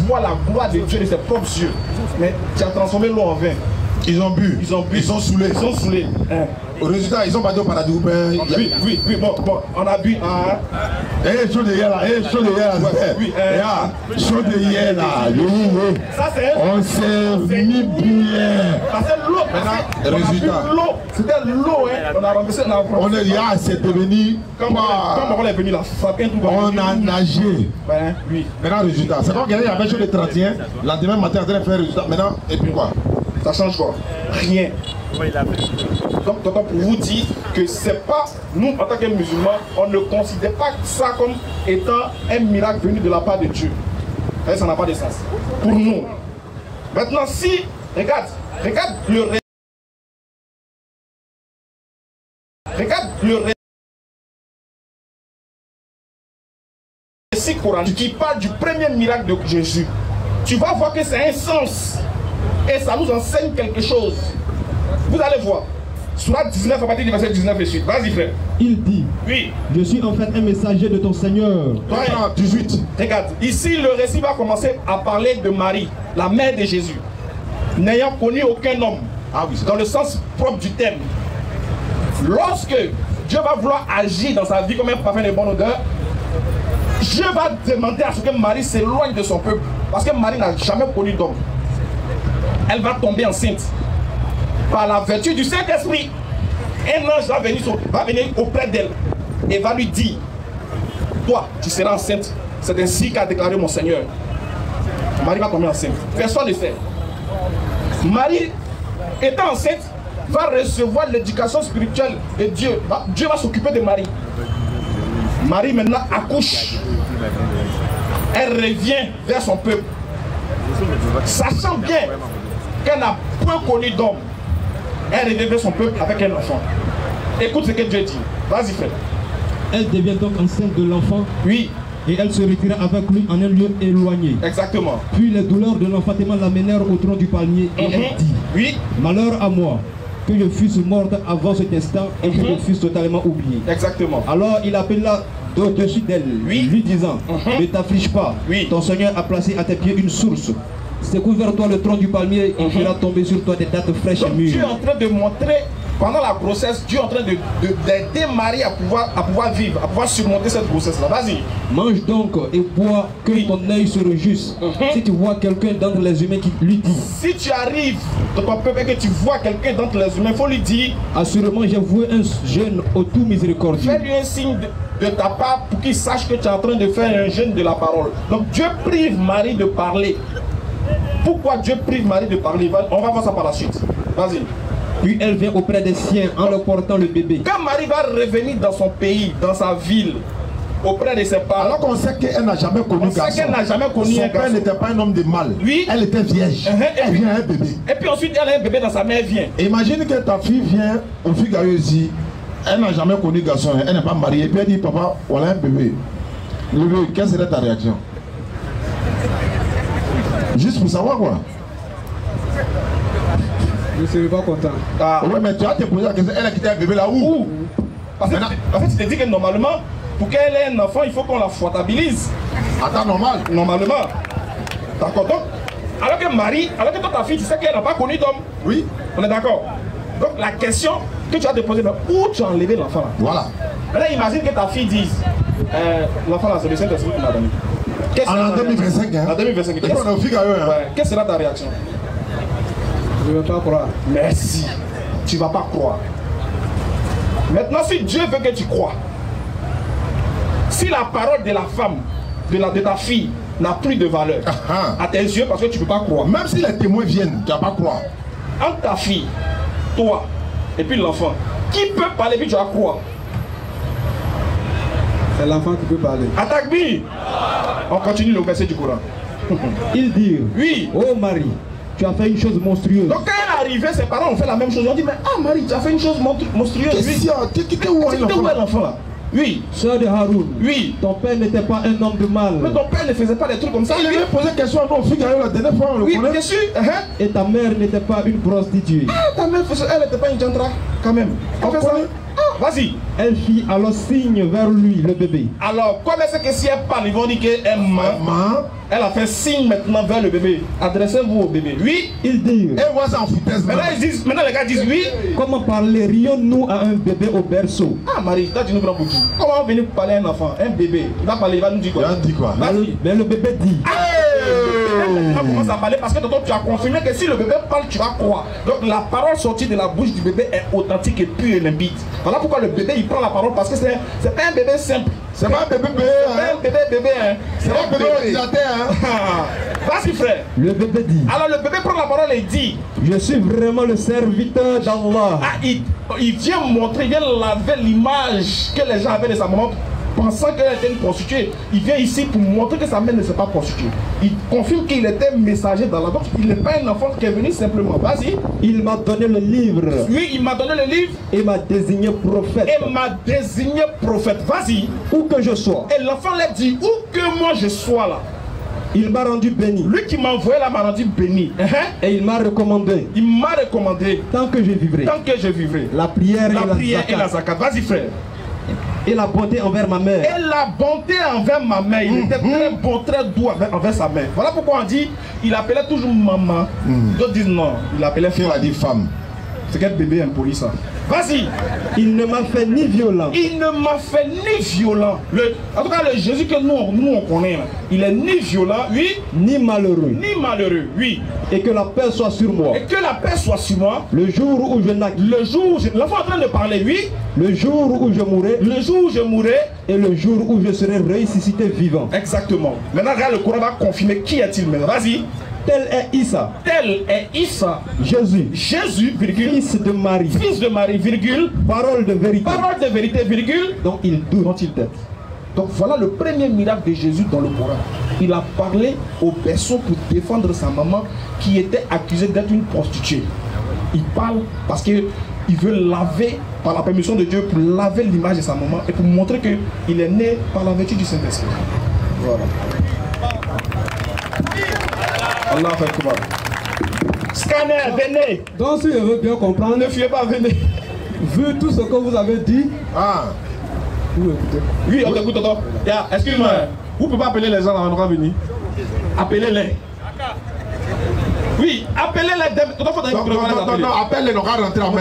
voir la gloire de Dieu de ses propres yeux. Mais tu as transformé l'eau en vin. Ils ont bu. Ils sont saoulés. Ils sont saoulés. Au résultat, ils ont pas dit au paradis. Oui, bon, on a bu. Chaud de hier là, chaud de hier là. Chaud de hier là. Ça c'est. On s'est mis bien. Parce que l'eau. Résultat. C'était l'eau, hein. On a renversé. On est là, c'est devenu. Comme on est venu là. On a nagé. Oui. Maintenant, résultat. C'est comme quelqu'un qui avait chaud le 31. Le lendemain matin, en train de faire résultat. Maintenant, et puis quoi? Ça change quoi? Rien. Donc, pour vous dire que c'est pas, nous en tant que musulmans, on ne considère pas ça comme étant un miracle venu de la part de Dieu. Et ça n'a pas de sens. Pour nous. Maintenant, si, regarde le récit coranique qui parle du premier miracle de Jésus. Tu vas voir que c'est un sens. Et ça nous enseigne quelque chose. Vous allez voir. Sourate 19 à partir du verset 19 et suite. Vas-y frère. Il dit. Oui. Je suis en fait un messager de ton Seigneur. 18. Regarde. Ici le récit va commencer à parler de Marie, la mère de Jésus. N'ayant connu aucun homme. Ah oui. Dans le sens propre du terme. Lorsque Dieu va vouloir agir dans sa vie comme un parfum de bonne odeur, Dieu va demander à ce que Marie s'éloigne de son peuple. Parce que Marie n'a jamais connu d'homme. Elle va tomber enceinte par la vertu du Saint-Esprit. Un ange va venir auprès d'elle et va lui dire, toi tu seras enceinte, c'est ainsi qu'a déclaré mon Seigneur. Marie va tomber enceinte. Personne ne fait. Marie étant enceinte va recevoir l'éducation spirituelle de Dieu. Dieu va s'occuper de Marie. Marie maintenant accouche. Elle revient vers son peuple, sachant bien qu'elle n'a point connu d'homme. Elle revient vers son peuple avec un enfant. Écoute ce que Dieu dit. Vas-y frère. Elle devient donc enceinte de l'enfant. Oui. Et elle se retira avec lui en un lieu éloigné. Exactement. Puis les douleurs de l'enfantement l'amenèrent au tronc du palmier. Et elle dit, oui. Malheur à moi, que je fusse morte avant cet instant et que je fusse totalement oublié. Exactement. Alors il appela au-dessus d'elle, lui disant, ne t'afflige pas, ton Seigneur a placé à tes pieds une source. Secoue vers toi le tronc du palmier et il fera tomber sur toi des dattes fraîches et mûres. Dieu est en train de montrer, pendant la grossesse, Dieu est en train d'aider Marie à pouvoir vivre, à pouvoir surmonter cette grossesse-là. Vas-y. Mange donc et bois, que ton œil se réjouisse. Si tu vois quelqu'un d'entre les humains qui lui dit. Si tu arrives dans ton peuple et que tu vois quelqu'un d'entre les humains, il faut lui dire. Assurément, j'ai voué un jeûne au tout miséricordieux. Fais-lui un signe de ta part pour qu'il sache que tu es en train de faire un jeûne de la parole. Donc Dieu prive Marie de parler. Pourquoi Dieu prive Marie de parler? On va voir ça par la suite. Vas-y. Puis elle vient auprès des siens en leur portant le bébé. Quand Marie va revenir dans son pays, dans sa ville, auprès de ses parents. Alors qu'on sait qu'elle n'a jamais connu garçon. On sait qu'elle n'a jamais connu un garçon. Son père n'était pas un homme de mal. Oui. Elle était vierge. Elle vient un bébé. Et puis ensuite, elle a un bébé dans sa mère vient. Imagine que ta fille vient au Figaro ici. Elle n'a jamais connu garçon. Elle n'est pas mariée. Et puis elle dit, papa, voilà un bébé. Le bébé, quelle serait ta réaction? Juste pour savoir quoi. Je ne serais pas content. Ouais, mais tu as te posé la question, elle a quitté un bébé là où? En fait, tu te dis que normalement, pour qu'elle ait un enfant, il faut qu'on la foitabilise. Attends, normal. Normalement. D'accord. Donc, alors que Marie, alors que toi, ta fille, tu sais qu'elle n'a pas connu d'homme. Oui. On est d'accord. Donc, la question que tu as te poser, où tu as enlevé l'enfant là? Voilà. Maintenant, imagine que ta fille dise, L'enfant là, c'est le Saint-Esprit qui m'a donné. En 2025, hein? En 2025. Quelle sera ta réaction? Je ne veux pas croire. Merci. Tu ne vas pas croire. Maintenant, si Dieu veut que tu crois, si la parole de la femme, de ta fille, n'a plus de valeur à tes yeux parce que tu ne peux pas croire. Même si les témoins viennent, tu ne vas pas croire. Entre ta fille, toi, et puis l'enfant, qui peut parler puis tu vas croire? C'est l'enfant qui peut parler. Attaque bien. On continue le verset du Coran. Ils dirent, oui, oh Marie, tu as fait une chose monstrueuse. Donc quand elle est arrivée, ses parents ont fait la même chose. On dit, mais ah Marie, tu as fait une chose monstrueuse. Qu'est-ce où est l'enfant là? Oui. Sœur de Haroun. Oui. Ton père n'était pas un homme de mal. Mais ton père ne faisait pas des trucs comme ça. Il avait posé question à ton fils la dernière fois. Oui, bien sûr. Et ta mère n'était pas une prostituée. Ah, ta mère, elle n'était pas une jantra quand même. On fait ça. Ah, vas-y. Elle fit alors signe vers lui, le bébé. Alors, comme elle sait que si elle parle, ils vont dire qu'elle ment. Elle a fait signe maintenant vers le bébé. Adressez-vous au bébé. Oui. Ils disent. Et voit ça en foutaise. Maintenant, les gars disent oui. Comment parlerions-nous à un bébé au berceau? Ah, Marie, toi, tu nous prends pour qui? Comment venir parler à un enfant, un bébé? Il va parler, il va nous dire quoi? Il va dire quoi? Mais le bébé dit. On commence à parler parce que tu as confirmé que si le bébé parle, tu vas croire. Donc la parole sortie de la bouche du bébé est authentique et pure et limpide. Voilà pourquoi le bébé il prend la parole parce que c'est pas un bébé simple. C'est pas un bébé bébé. C'est un bébé hein. C'est un bébé ordinateur hein. Vas-y frère. Le bébé dit. Alors le bébé prend la parole et dit. Je suis vraiment le serviteur d'Allah. Ah, il vient montrer, il vient laver l'image que les gens avaient de sa maman. Pensant qu'elle était une prostituée, il vient ici pour montrer que sa mère ne s'est pas prostituée. Il confirme qu'il était messager dans la boxe. Il n'est pas un enfant qui est venu simplement. Vas-y. Il m'a donné le livre. Oui, il m'a donné le livre. Et m'a désigné prophète. Et m'a désigné prophète. Vas-y. Où que je sois. Et l'enfant l'a dit, où que moi je sois là. Il m'a rendu béni. Lui qui m'a envoyé là m'a rendu béni. Et il m'a recommandé. Il m'a recommandé. Tant que je vivrai. Tant que je vivrai. La prière et la zakat. Vas-y frère. Et la bonté envers ma mère. Et la bonté envers ma mère. Il était très bon, très doux envers sa mère. Voilà pourquoi on dit, il appelait toujours maman. D'autres disent non, il appelait femme. Il a dit femme. C'est quel bébé impoli ça. Vas-y. Il ne m'a fait ni violent. Il ne m'a fait ni violent. En tout cas, le Jésus que nous on connaît là, il est ni violent, oui. Ni malheureux. Ni malheureux, oui. Et que la paix soit sur moi. Et que la paix soit sur moi. Le jour où je naquis. Le jour où l'enfant est en train de parler, oui. Le jour où je mourrai. Le jour où je mourrai. Et le jour où je serai ressuscité vivant. Exactement. Maintenant, regarde, le Coran va confirmer qui est-il maintenant. Vas-y. Tel est Issa. Tel est Issa. Jésus. Jésus, virgule. Fils de Marie. Fils de Marie, virgule. Parole de vérité. Parole de vérité, virgule. Donc il dont il t'aide. Donc voilà le premier miracle de Jésus dans le Coran. Il a parlé aux personnes pour défendre sa maman qui était accusée d'être une prostituée. Il parle parce qu'il veut laver, par la permission de Dieu, pour laver l'image de sa maman et pour montrer qu'il est né par la vertu du Saint-Esprit. Voilà. Allah Akbar. Scanner, venez. Donc si je veux bien comprendre, ne fuyez pas, venez. Vu tout ce que vous avez dit, vous écoutez. Oui, on t'écoute, tonton. Excuse-moi, vous ne pouvez pas appeler les gens avant de venir. Appelez-les. Oui, appelez-les. Non, appelle-les, on va rentrer en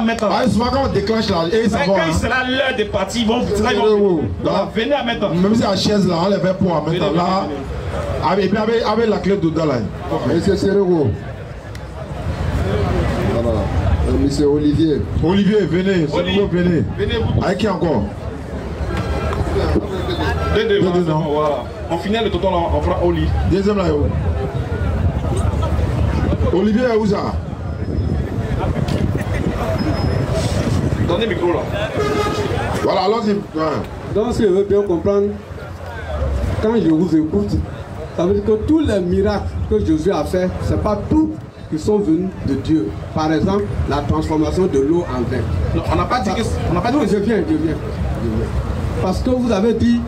maintenant. Souvent quand on déclenche là, et ça va. Quand il sera l'heure de partir, ils vont venez à maintenant. Même si la chaise là, on les fait pour maintenant là. Avec la clé dedans là. Monsieur Serego. Voilà. Monsieur Olivier. Olivier, venez. Venez. Avec qui encore? Deux, non. Voilà. On finit le total, on fera Oli. Deuxième là. Olivier est où ça? Donnez le micro là. Voilà, allons-y. Donc si je veux bien comprendre, quand je vous écoute, ça veut dire que tous les miracles que Jésus a fait, ce n'est pas tous qui sont venus de Dieu. Par exemple, la transformation de l'eau en vin. Non, on n'a pas dit que... Non, je viens. Parce que vous avez dit,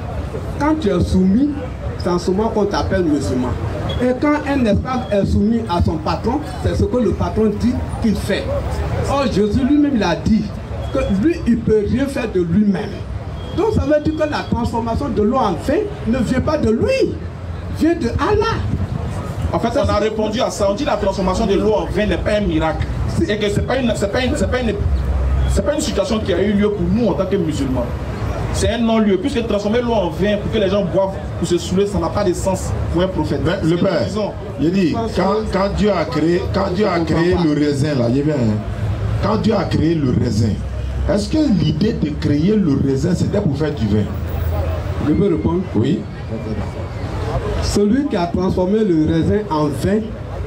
quand tu es soumis, c'est en ce moment qu'on t'appelle musulman. Et quand un esclave est soumis à son patron, c'est ce que le patron dit qu'il fait. Or, Jésus lui-même, il a dit que lui, il ne peut rien faire de lui-même. Donc ça veut dire que la transformation de l'eau en vin ne vient pas de lui, vient de Allah. En fait, on a répondu à ça. On dit la transformation de l'eau en vin n'est pas un miracle. Et que c'est pas une situation qui a eu lieu pour nous en tant que musulmans. c'est un non-lieu. Puisque transformer l'eau en vin pour que les gens boivent pour se saouler, ça n'a pas de sens pour un prophète. Mais le père, il dit, quand Dieu a créé le raisin, là, il y avait quand Dieu a créé le raisin, est-ce que l'idée de créer le raisin, c'était pour faire du vin? Je peux répondre? Oui. Celui qui a transformé le raisin en vin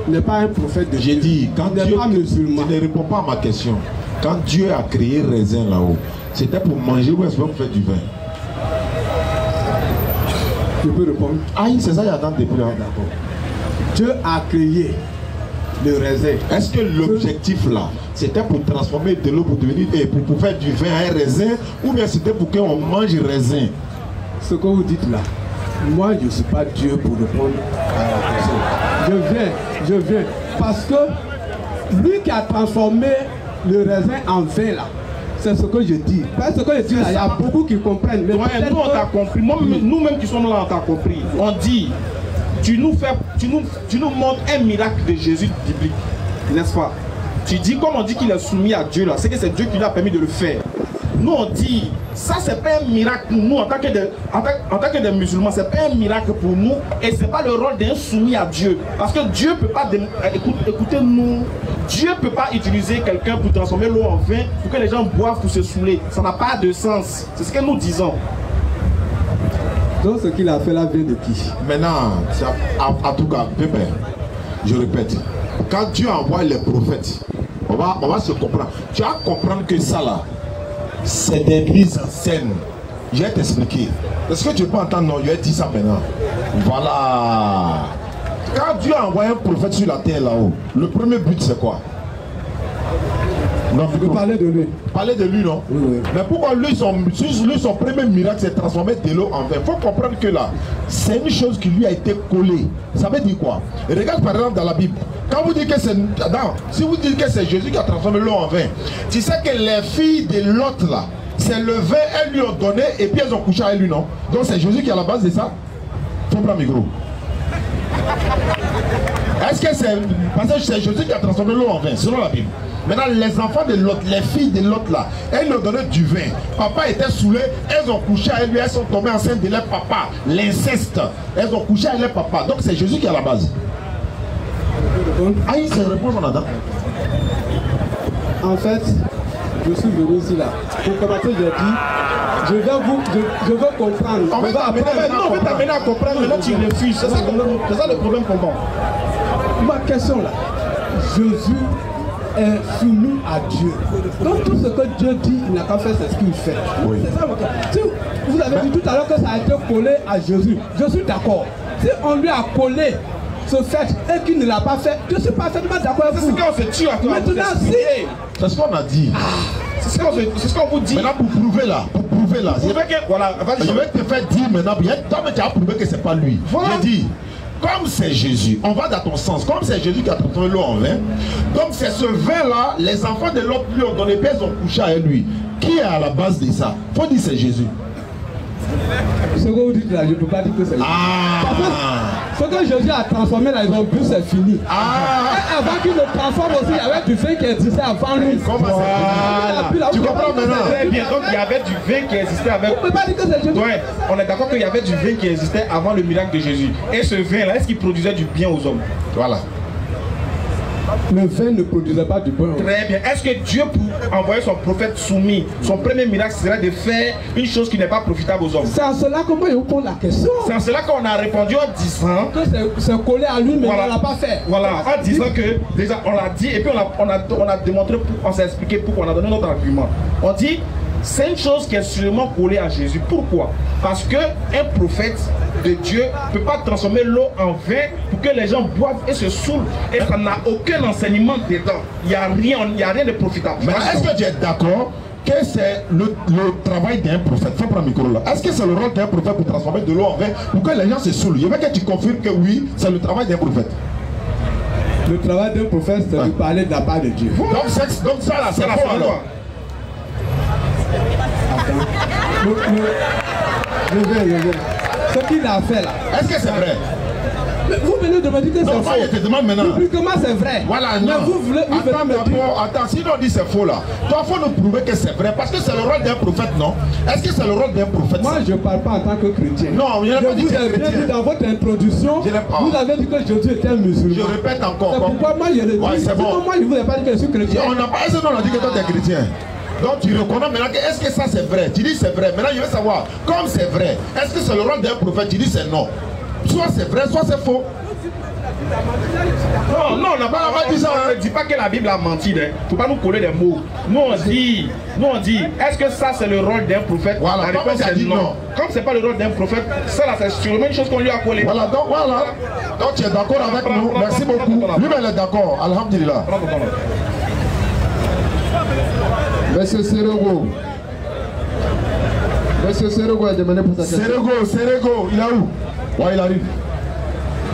n'est pas un prophète de Dieu. J'ai dit, quand Dieu, pas musulman. Tu ne réponds pas à ma question. Quand Dieu a créé le raisin là-haut, c'était pour manger ou est-ce pour faire du vin? Je peux répondre? Ah, c'est ça, il y a dans des plans. D'accord. Dieu a créé le raisin. Est-ce que l'objectif là, c'était pour transformer de l'eau pour devenir pour faire du vin à un raisin, ou bien c'était pour qu'on mange raisin? Ce que vous dites là, moi je ne suis pas Dieu pour répondre à la question. Je viens. Parce que lui qui a transformé le raisin en vin là, c'est ce que je dis. Parce que je dis là, il y a beaucoup qui comprennent. Mais nous on t'a compris. Nous-mêmes qui sommes là, on t'a compris. On dit, tu nous montres un miracle de Jésus biblique, n'est-ce pas? Tu dis, comme on dit qu'il est soumis à Dieu là, c'est que c'est Dieu qui lui a permis de le faire. Nous on dit, ça c'est pas un miracle pour nous en tant que des musulmans, c'est pas un miracle pour nous et c'est pas le rôle d'un soumis à Dieu. Parce que Dieu peut pas, écoutez-nous, Dieu peut pas utiliser quelqu'un pour transformer l'eau en vin pour que les gens boivent pour se saouler. Ça n'a pas de sens. C'est ce que nous disons. Donc ce qu'il a fait là vient de qui? Maintenant, en tout cas, Pépé, je répète, quand Dieu envoie les prophètes, on va se comprendre. Tu vas comprendre que ça là, c'est des mises en scène. Je vais t'expliquer. Est-ce que tu peux entendre? Non, je vais dire ça maintenant. Voilà. Quand Dieu a envoyé un prophète sur la terre là-haut, le premier but c'est quoi? Non, tu peux parler de lui. Parler de lui, non? Oui. Mais pourquoi lui, son premier miracle, c'est transformer de l'eau en vin? Il faut comprendre que là, c'est une chose qui lui a été collée. Ça veut dire quoi? Regarde par exemple dans la Bible. Quand vous dites que c'est... Si vous dites que c'est Jésus qui a transformé l'eau en vin, tu sais que les filles de Lot là, c'est le vin, elles lui ont donné et puis elles ont couché avec lui, non? Donc c'est Jésus qui est à la base de ça? Faut prendre micro. Est-ce que c'est... Parce que c'est Jésus qui a transformé l'eau en vin, selon la Bible. Maintenant, les enfants de Lot, les filles de Lot là, elles lui ont donné du vin. Papa était saoulé, elles ont couché avec lui, elles sont tombées enceintes de leur papa. L'inceste. Elles ont couché avec leur papa. Donc c'est Jésus qui est à la base. Ah, il se répond, on attend. En fait, je suis venu ici là. Pour commencer, j'ai dit, je veux comprendre. On va t'amener à comprendre, mais là tu refuses. C'est ça le problème pour moi. Ma question là, Jésus est soumis à Dieu. Donc tout ce que Dieu dit, il n'a qu'à faire, c'est ce qu'il fait. Oui. C'est ça votre... Si vous avez dit tout à l'heure que ça a été collé à Jésus, je suis d'accord. Si on lui a collé ce fait et qu'il ne l'a pas fait, je suis parfaitement d'accord avec vous. C'est ce qu'on se tue à toi. Maintenant, si... C'est ce qu'on a dit. C'est ce qu'on vous dit. Maintenant, pour prouver là, voilà, je vais te faire dire maintenant, toi, tu as prouvé que c'est pas lui. Voilà. J'ai dit, comme c'est Jésus, on va dans ton sens, comme c'est Jésus qui a transformé l'eau en vin, donc c'est ce vin-là, les enfants de l'autre lui ont donné, puis ils ont couché avec lui. Qui est à la base de ça? Faut dire c'est Jésus. Ce que vous dites là, je ne peux pas dire que c'est lui. Ce que Jésus a transformé là, ils ont bu, c'est fini. Et avant qu'il le transforme aussi, il y avait du vin qui existait avant lui. Tu comprends maintenant? Très bien, donc il y avait du vin qui existait avec... On ne peut pas dire que c'est Jésus. Ouais, on est d'accord qu'il y avait du vin qui existait avant le miracle de Jésus. Et ce vin là, est-ce qu'il produisait du bien aux hommes? Voilà. Le vin ne produisait pas du bon. Très bien. Est-ce que Dieu, pour envoyer son prophète soumis, son premier miracle serait de faire une chose qui n'est pas profitable aux hommes? C'est à cela qu'on peut répondre la question. C'est à cela qu'on a répondu en disant que c'est collé à lui, mais voilà. On ne l'a pas fait. Voilà, en disant que déjà on l'a dit et puis on a démontré, on s'est expliqué pourquoi, on a donné notre argument. On dit c'est une chose qui est sûrement collée à Jésus. Pourquoi? Parce qu'un prophète de Dieu ne peut pas transformer l'eau en vin pour que les gens boivent et se saoulent. Et ça n'a aucun enseignement dedans. Il n'y a rien de profitable. Mais est-ce que tu es d'accord que c'est le travail d'un prophète? Faut prendre le micro là. Est-ce que c'est le rôle d'un prophète pour transformer de l'eau en vin pour que les gens se saoulent? Je veux que tu confirmes que oui, c'est le travail d'un prophète. Le travail d'un prophète, c'est de parler de la part de Dieu. Donc ça là, c'est la foi alors. Je vais. Ce qu'il a fait là. Est-ce que c'est vrai? Mais vous venez de me dire que c'est faux. Non, je te demande maintenant. Publiquement, c'est vrai. Voilà, mais non. vous voulez. Attends, sinon on dit c'est faux là. Toi, il faut nous prouver que c'est vrai. Parce que c'est le rôle d'un prophète, non? Est-ce que c'est le rôle d'un prophète? Moi, je ne parle pas en tant que chrétien. Non, je n'ai pas dit que chrétien. Vous avez dit dans votre introduction, vous avez dit que Jésus était un musulman. Je répète encore. C'est pourquoi moi, je le dis. Ouais, c'est bon. Moi, je ne vous ai pas dit que je suis chrétien. On n'a pas. Est-ce qu'on a dit que toi, tu es chrétien? Donc tu reconnais maintenant que est-ce que ça c'est vrai? Tu dis c'est vrai. Maintenant je veux savoir, comme c'est vrai, est-ce que c'est le rôle d'un prophète? Tu dis c'est non. Soit c'est vrai, soit c'est faux. Non, non, on n'a pas dit ça. On ne dit pas que la Bible a menti. Il ne faut pas nous coller des mots. Nous on dit, est-ce que ça c'est le rôle d'un prophète? Voilà, la réponse est non. Comme c'est pas le rôle d'un prophète, ça là c'est sûrement une chose qu'on lui a collé. Voilà, donc tu es d'accord avec nous. Merci beaucoup. Lui-même il est d'accord. Alhamdulillah. Monsieur Serego. Monsieur Serego a demandé pour sa question. Serego, il est où? Ouais, il arrive.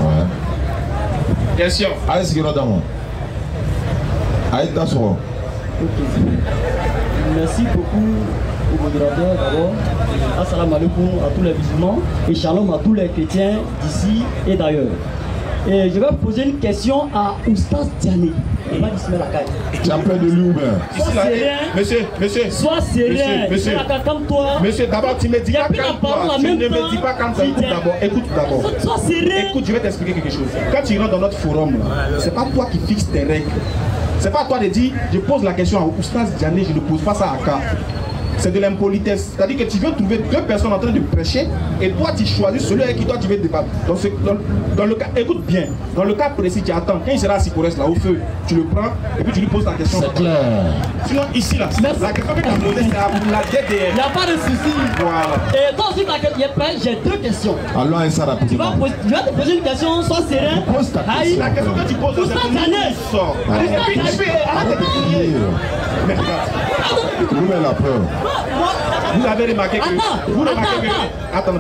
Ouais. Question. Allez, c'est dans moi. Allez, d'accord. Merci beaucoup au modérateur d'abord. Assalamu alaikum à tous les musulmans et shalom à tous les chrétiens d'ici et d'ailleurs. Et je vais poser une question à Oustaz Diané. Tu as peur de lui ou bien? Monsieur. Sois serein. Monsieur. Comme toi. Monsieur, d'abord, tu ne me dis pas quand toi. Tu ne me dis pas quand tu écoutes d'abord. Écoute d'abord. Sois serein. Écoute, je vais t'expliquer quelque chose. Quand tu rentres dans notre forum, c'est pas toi qui fixes tes règles. C'est pas à toi de dire, je pose la question à Oustaz Diané, je ne pose pas ça à Ka. C'est de l'impolitesse. C'est-à-dire que tu veux trouver deux personnes en train de prêcher et toi tu choisis celui avec qui toi tu veux débattre. Dans le cas, écoute bien, dans le cas précis, tu attends. Quand il sera assis pour rester là au feu, tu le prends et puis tu lui poses la question. C'est clair. Sinon, ici là, la question que tu as posée, c'est la DDR. Il n'y a pas de souci. Voilà. Et toi aussi, j'ai deux questions. Alors, ça rapidement. Je vais te poser une question, sois serein. Pose ta question. La question que tu poses, c'est pour nous qui sort. Arrête de crier. Mais regarde. Vous mettez la peur. Vous avez remarqué que... Attends.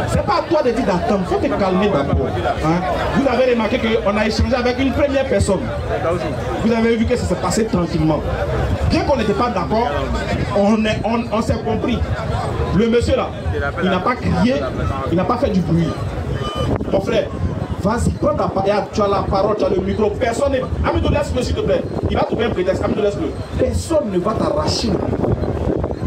C'est pas à toi de dire d'attendre, il faut te calmer d'abord. Vous avez remarqué qu'on a échangé avec une première personne. Vous avez vu que ça s'est passé tranquillement. Bien qu'on n'était pas d'accord, on s'est compris. Le monsieur là, il n'a pas crié, il n'a pas fait du bruit. Mon frère, vas-y, prends ta parole, tu as la parole, tu as le micro, personne n'est... Amidou, laisse-le s'il te plaît. Il va trouver un prétexte, Amidou, laisse-le. Personne ne va t'arracher le micro.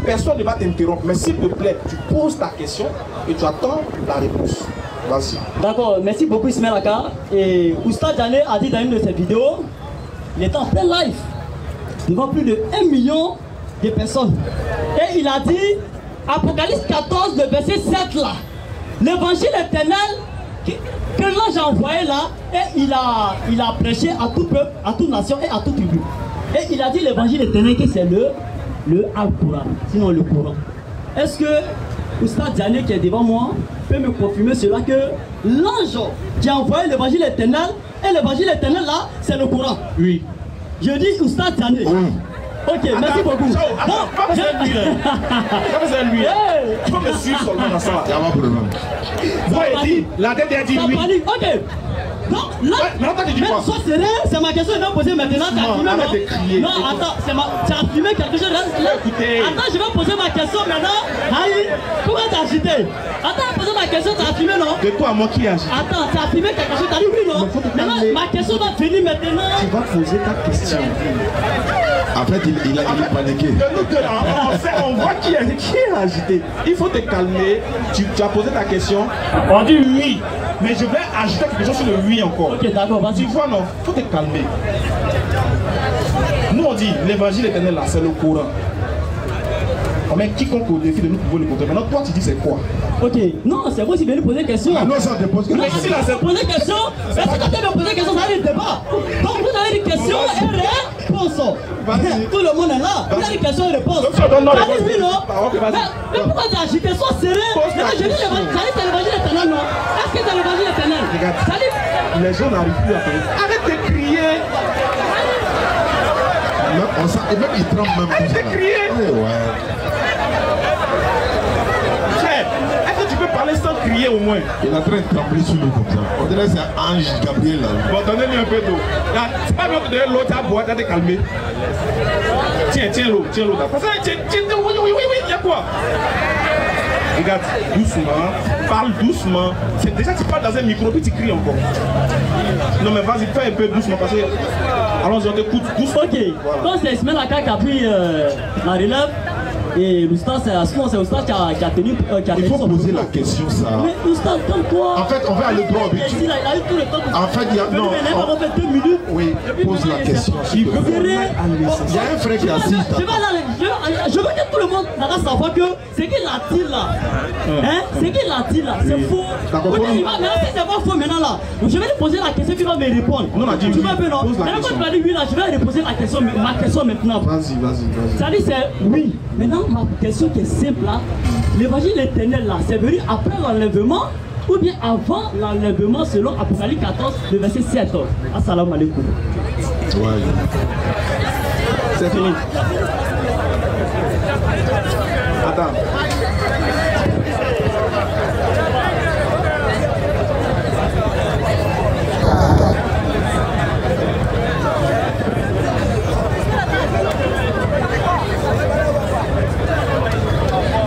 Personne ne va t'interrompre, mais s'il te plaît, tu poses ta question et tu attends la réponse. Vas-y. D'accord, merci beaucoup Ismaël Aka. Et Oustaz Diané a dit dans une de ses vidéos, il est en plein live, devant plus de 1 million de personnes. Et il a dit, Apocalypse 14, le verset 7 là, l'évangile éternel que l'ange a envoyé là, et il a prêché à tout peuple, à toute nation et à toute tribu. Et il a dit l'évangile éternel que c'est le Al-Quran, sinon le Coran. Est-ce que Oustaz Diané qui est devant moi peut me confirmer cela que l'ange qui a envoyé l'évangile éternel et l'évangile éternel là, c'est le Coran? Oui. Je dis Oustaz Diané. Oui. Ok, merci beaucoup. C'est lui. Tu peux me suivre seulement dans ça. Il n'y a pas de problème. Vous avez dit, la tête a dit oui. Ok. Donc là, sois serein, c'est ma question que je vais poser maintenant. Non, attends, tu as filmé quelque chose là. Attends, je vais poser ma question maintenant. Aïe, pourquoi tu as agité? Attends, poser ma question, tu as filmé non? De toi à moi qui agite. Attends, tu as filmé quelque chose, tu as dit oui non? Maintenant, ma question va finir maintenant. Tu vas poser ta question. En fait, il a paniqué. On voit qui est agité. Il faut te calmer. Tu as posé ta question. On dit oui. Mais je vais ajouter quelque chose sur le oui encore. Ok, d'accord, vas-y. Tu vois, non, il faut te calmer. Nous, on dit l'évangile éternel là, c'est le Coran. On met quiconque au défi de nous pouvoir le contrer. Maintenant, toi, tu dis c'est quoi? Ok, non, c'est vous qui venez poser des questions. Ah non, ça te pose question. Non, si là, c'est poser des questions. Mais si quand tu me poser des questions, ça va être débat. Donc, vous avez des questions et réponses. Tout le monde est là. Vous avez des questions et réponses. Ça dit oui, non? Mais pourquoi tu as agité? Sois serein. Maintenant, je dis c'est l'évangile éternel, non? Est-ce que c'est l'évangile éternel? Regarde, les gens n'arrivent plus à faire. Arrête de crier. Et même il tremble même. Arrête de crier. Ouais. Est-ce que tu peux parler sans crier au moins? Il est en train de trembler sur lui comme ça. On dirait que c'est Ange Gabriel là. Bon, donnez-lui un peu d'eau. C'est pas bien de donner l'eau, tu as boire, tu as te calmer. Tiens l'eau, tiens l'eau. Oui, il y a quoi? Regarde, doucement, parle doucement. C'est déjà tu parles dans un micro puis tu cries encore. Non mais vas-y, fais un peu doucement parce que... Allons-y, on t'écoute doucement. Ok, voilà. Quand c'est Ismaël Aka qui a pris la relève, et l'Oustaz, c'est l'Oustaz qui a tenu. Il faut poser la question, ça. Mais l'Oustaz, comme quoi? En fait, on va aller droit au but. Il a eu tout le temps. En fait, il y a. Non. On fait 2 minutes. Oui, pose la question. Il y a un frère qui assiste. Je veux que tout le monde savoir que ce qu'il a dit là, hein, ce qu'il a dit là, c'est faux. Maintenant, si c'est pas faux maintenant là, je vais lui poser la question, puis il va me répondre. Non, tu vas un peu non. Maintenant, quand tu vas dire oui là, je vais lui poser la question, ma question maintenant. Vas-y. Ça dit c'est oui. Maintenant, ma question qui est simple là, l'évangile éternel là, c'est venu après l'enlèvement ou bien avant l'enlèvement selon Apocalypse 14, le verset 7. Assalamu alaikum. Ouais. C'est fini. Attends.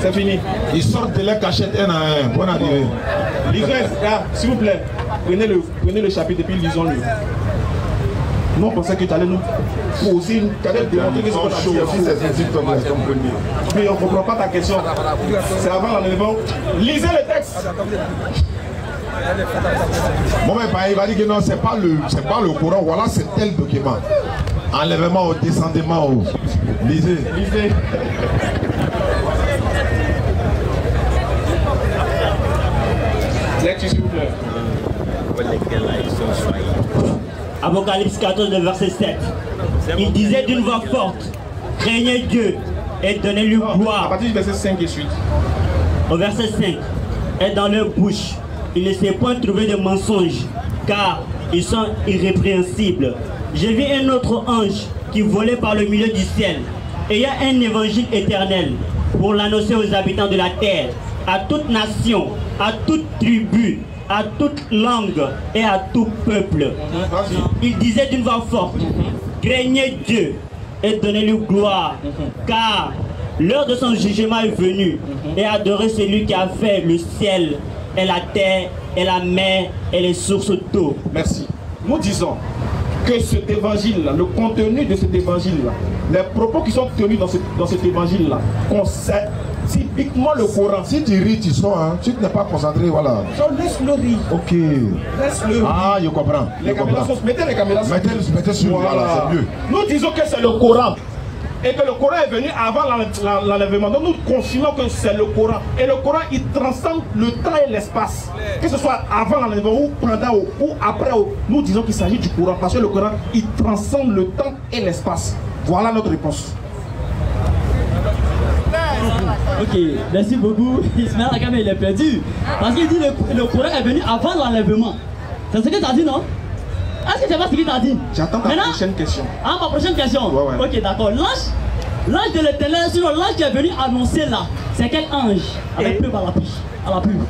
C'est fini. Ils sortent de la cachette un à un. Bonne arrivée. Lisez, s'il vous plaît, prenez le chapitre et puis lisons-le. Nous on pensait que tu allais nous poser une cadette démontrer que c'est pas chaud. Mais on ne comprend pas ta question. C'est avant l'enlèvement. Lisez le texte. Bon, mais il va dire que non, c'est pas le Coran. Voilà, c'est tel document. Enlèvement au descendement au. Lisez. S'il vous plaît. Apocalypse 14, verset 7. Il disait d'une voix forte, craignez Dieu et donnez-lui gloire. À partir du verset 5 et suite. Au verset 5, et dans leur bouche, il ne s'est point trouvé de mensonges, car ils sont irrépréhensibles. J'ai vu un autre ange qui volait par le milieu du ciel, ayant un évangile éternel pour l'annoncer aux habitants de la terre, à toute nation, à toute tribu, à toute langue et à tout peuple. Il disait d'une voix forte, craignez Dieu et donnez-lui gloire, car l'heure de son jugement est venue, et adorez celui qui a fait le ciel et la terre et la mer et les sources d'eau. Merci. Nous disons que cet évangile-là, le contenu de cet évangile-là, les propos qui sont tenus dans cet évangile-là, concernent typiquement le Coran. Si tu ris, tu sors, hein. Si tu n'es pas concentré, voilà. Laisse-le rire. Ok. Laisse-le. Ah, je comprends. Mettez les caméras sur. Mettez sur, voilà, c'est mieux. Nous disons que c'est le Coran. Et que le Coran est venu avant l'enlèvement. Donc nous confirmons que c'est le Coran. Et le Coran, il transcende le temps et l'espace. Que ce soit avant l'enlèvement ou pendant ou après. Nous disons qu'il s'agit du Coran. Parce que le Coran, il transcende le temps et l'espace. Voilà notre réponse. Ok, merci beaucoup. Ismaël Akame, il est perdu. Parce qu'il dit que le Coran est venu avant l'enlèvement. C'est ce que tu as dit, non? Est-ce que tu sais pas ce qu'il t'a dit? J'attends ta prochaine question. Ah, ma prochaine question? Ouais. Ok, d'accord. L'ange de l'éternel, sinon l'ange qui est venu annoncer là, c'est quel ange? Avec pub à la pub.